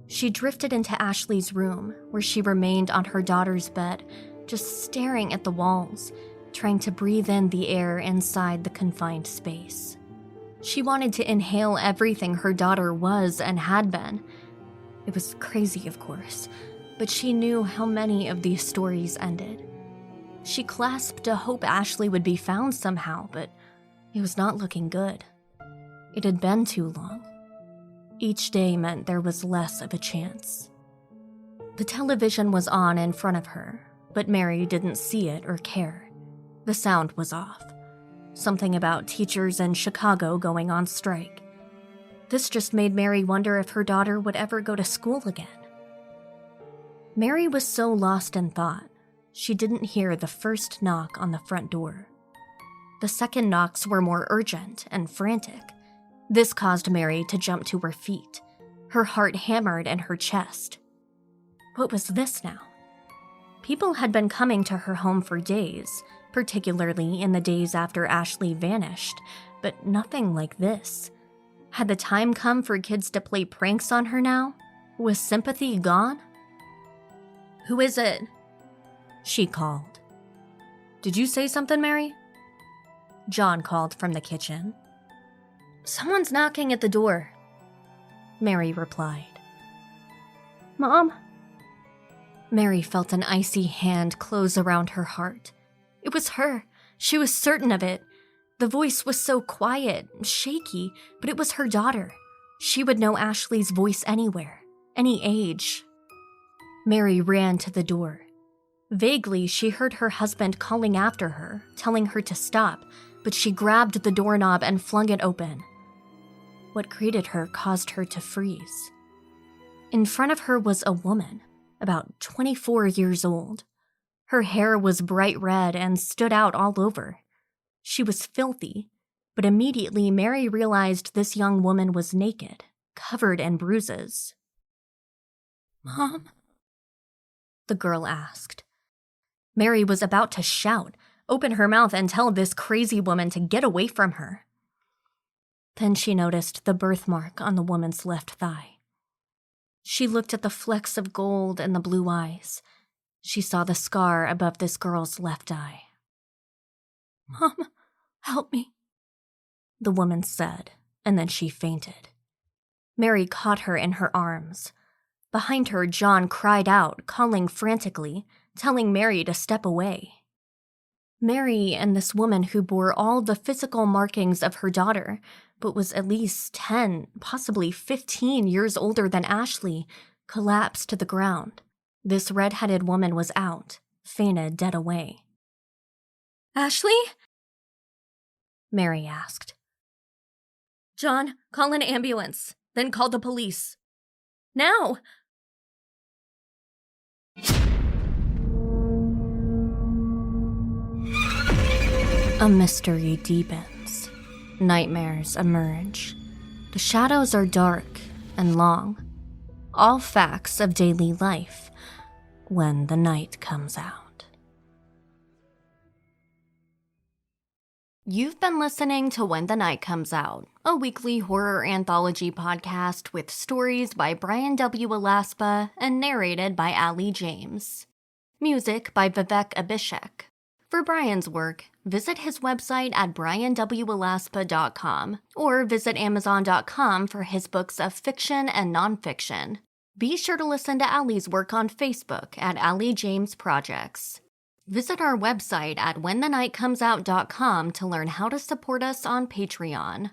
[SPEAKER 1] she drifted into Ashley's room, where she remained on her daughter's bed, just staring at the walls, trying to breathe in the air inside the confined space. She wanted to inhale everything her daughter was and had been. It was crazy, of course, but she knew how many of these stories ended. She clasped a hope Ashley would be found somehow, but it was not looking good. It had been too long. Each day meant there was less of a chance. The television was on in front of her, but Mary didn't see it or care. The sound was off. Something about teachers in Chicago going on strike. This just made Mary wonder if her daughter would ever go to school again. Mary was so lost in thought, she didn't hear the first knock on the front door. The second knocks were more urgent and frantic. This caused Mary to jump to her feet. Her heart hammered in her chest. What was this now? People had been coming to her home for days, particularly in the days after Ashley vanished, but nothing like this. Had the time come for kids to play pranks on her now? Was sympathy gone? "Who is it?" she called. "Did you say something, Mary?" John called from the kitchen. "Someone's knocking at the door," Mary replied. "Mom?" Mary felt an icy hand close around her heart. It was her. She was certain of it. The voice was so quiet, shaky, but it was her daughter. She would know Ashley's voice anywhere, any age. Mary ran to the door. Vaguely, she heard her husband calling after her, telling her to stop, but she grabbed the doorknob and flung it open. What greeted her caused her to freeze. In front of her was a woman, about 24 years old. Her hair was bright red and stood out all over. She was filthy, but immediately Mary realized this young woman was naked, covered in bruises. "Mom?" the girl asked. Mary was about to shout, open her mouth and tell this crazy woman to get away from her. Then she noticed the birthmark on the woman's left thigh. She looked at the flecks of gold in the blue eyes. She saw the scar above this girl's left eye. "Mom, help me," the woman said, and then she fainted. Mary caught her in her arms. Behind her, John cried out, calling frantically, telling Mary to step away. Mary and this woman who bore all the physical markings of her daughter, but was at least 10, possibly 15 years older than Ashley, collapsed to the ground. This red-headed woman was out, fainted dead away.
[SPEAKER 3] Ashley?
[SPEAKER 1] Mary asked.
[SPEAKER 3] John, call an ambulance, then call the police. Now!
[SPEAKER 1] A mystery deepens. Nightmares emerge. The shadows are dark and long. All facts of daily life when the night comes out. You've been listening to When the Night Comes Out, a weekly horror anthology podcast with stories by Brian W. Alaspa and narrated by Ali James. Music by Vivek Abhishek. For Brian's work, visit his website at brianwalaspa.com or visit amazon.com for his books of fiction and nonfiction. Be sure to listen to Ali's work on Facebook at Ali James Projects. Visit our website at whenthenightcomesout.com to learn how to support us on Patreon.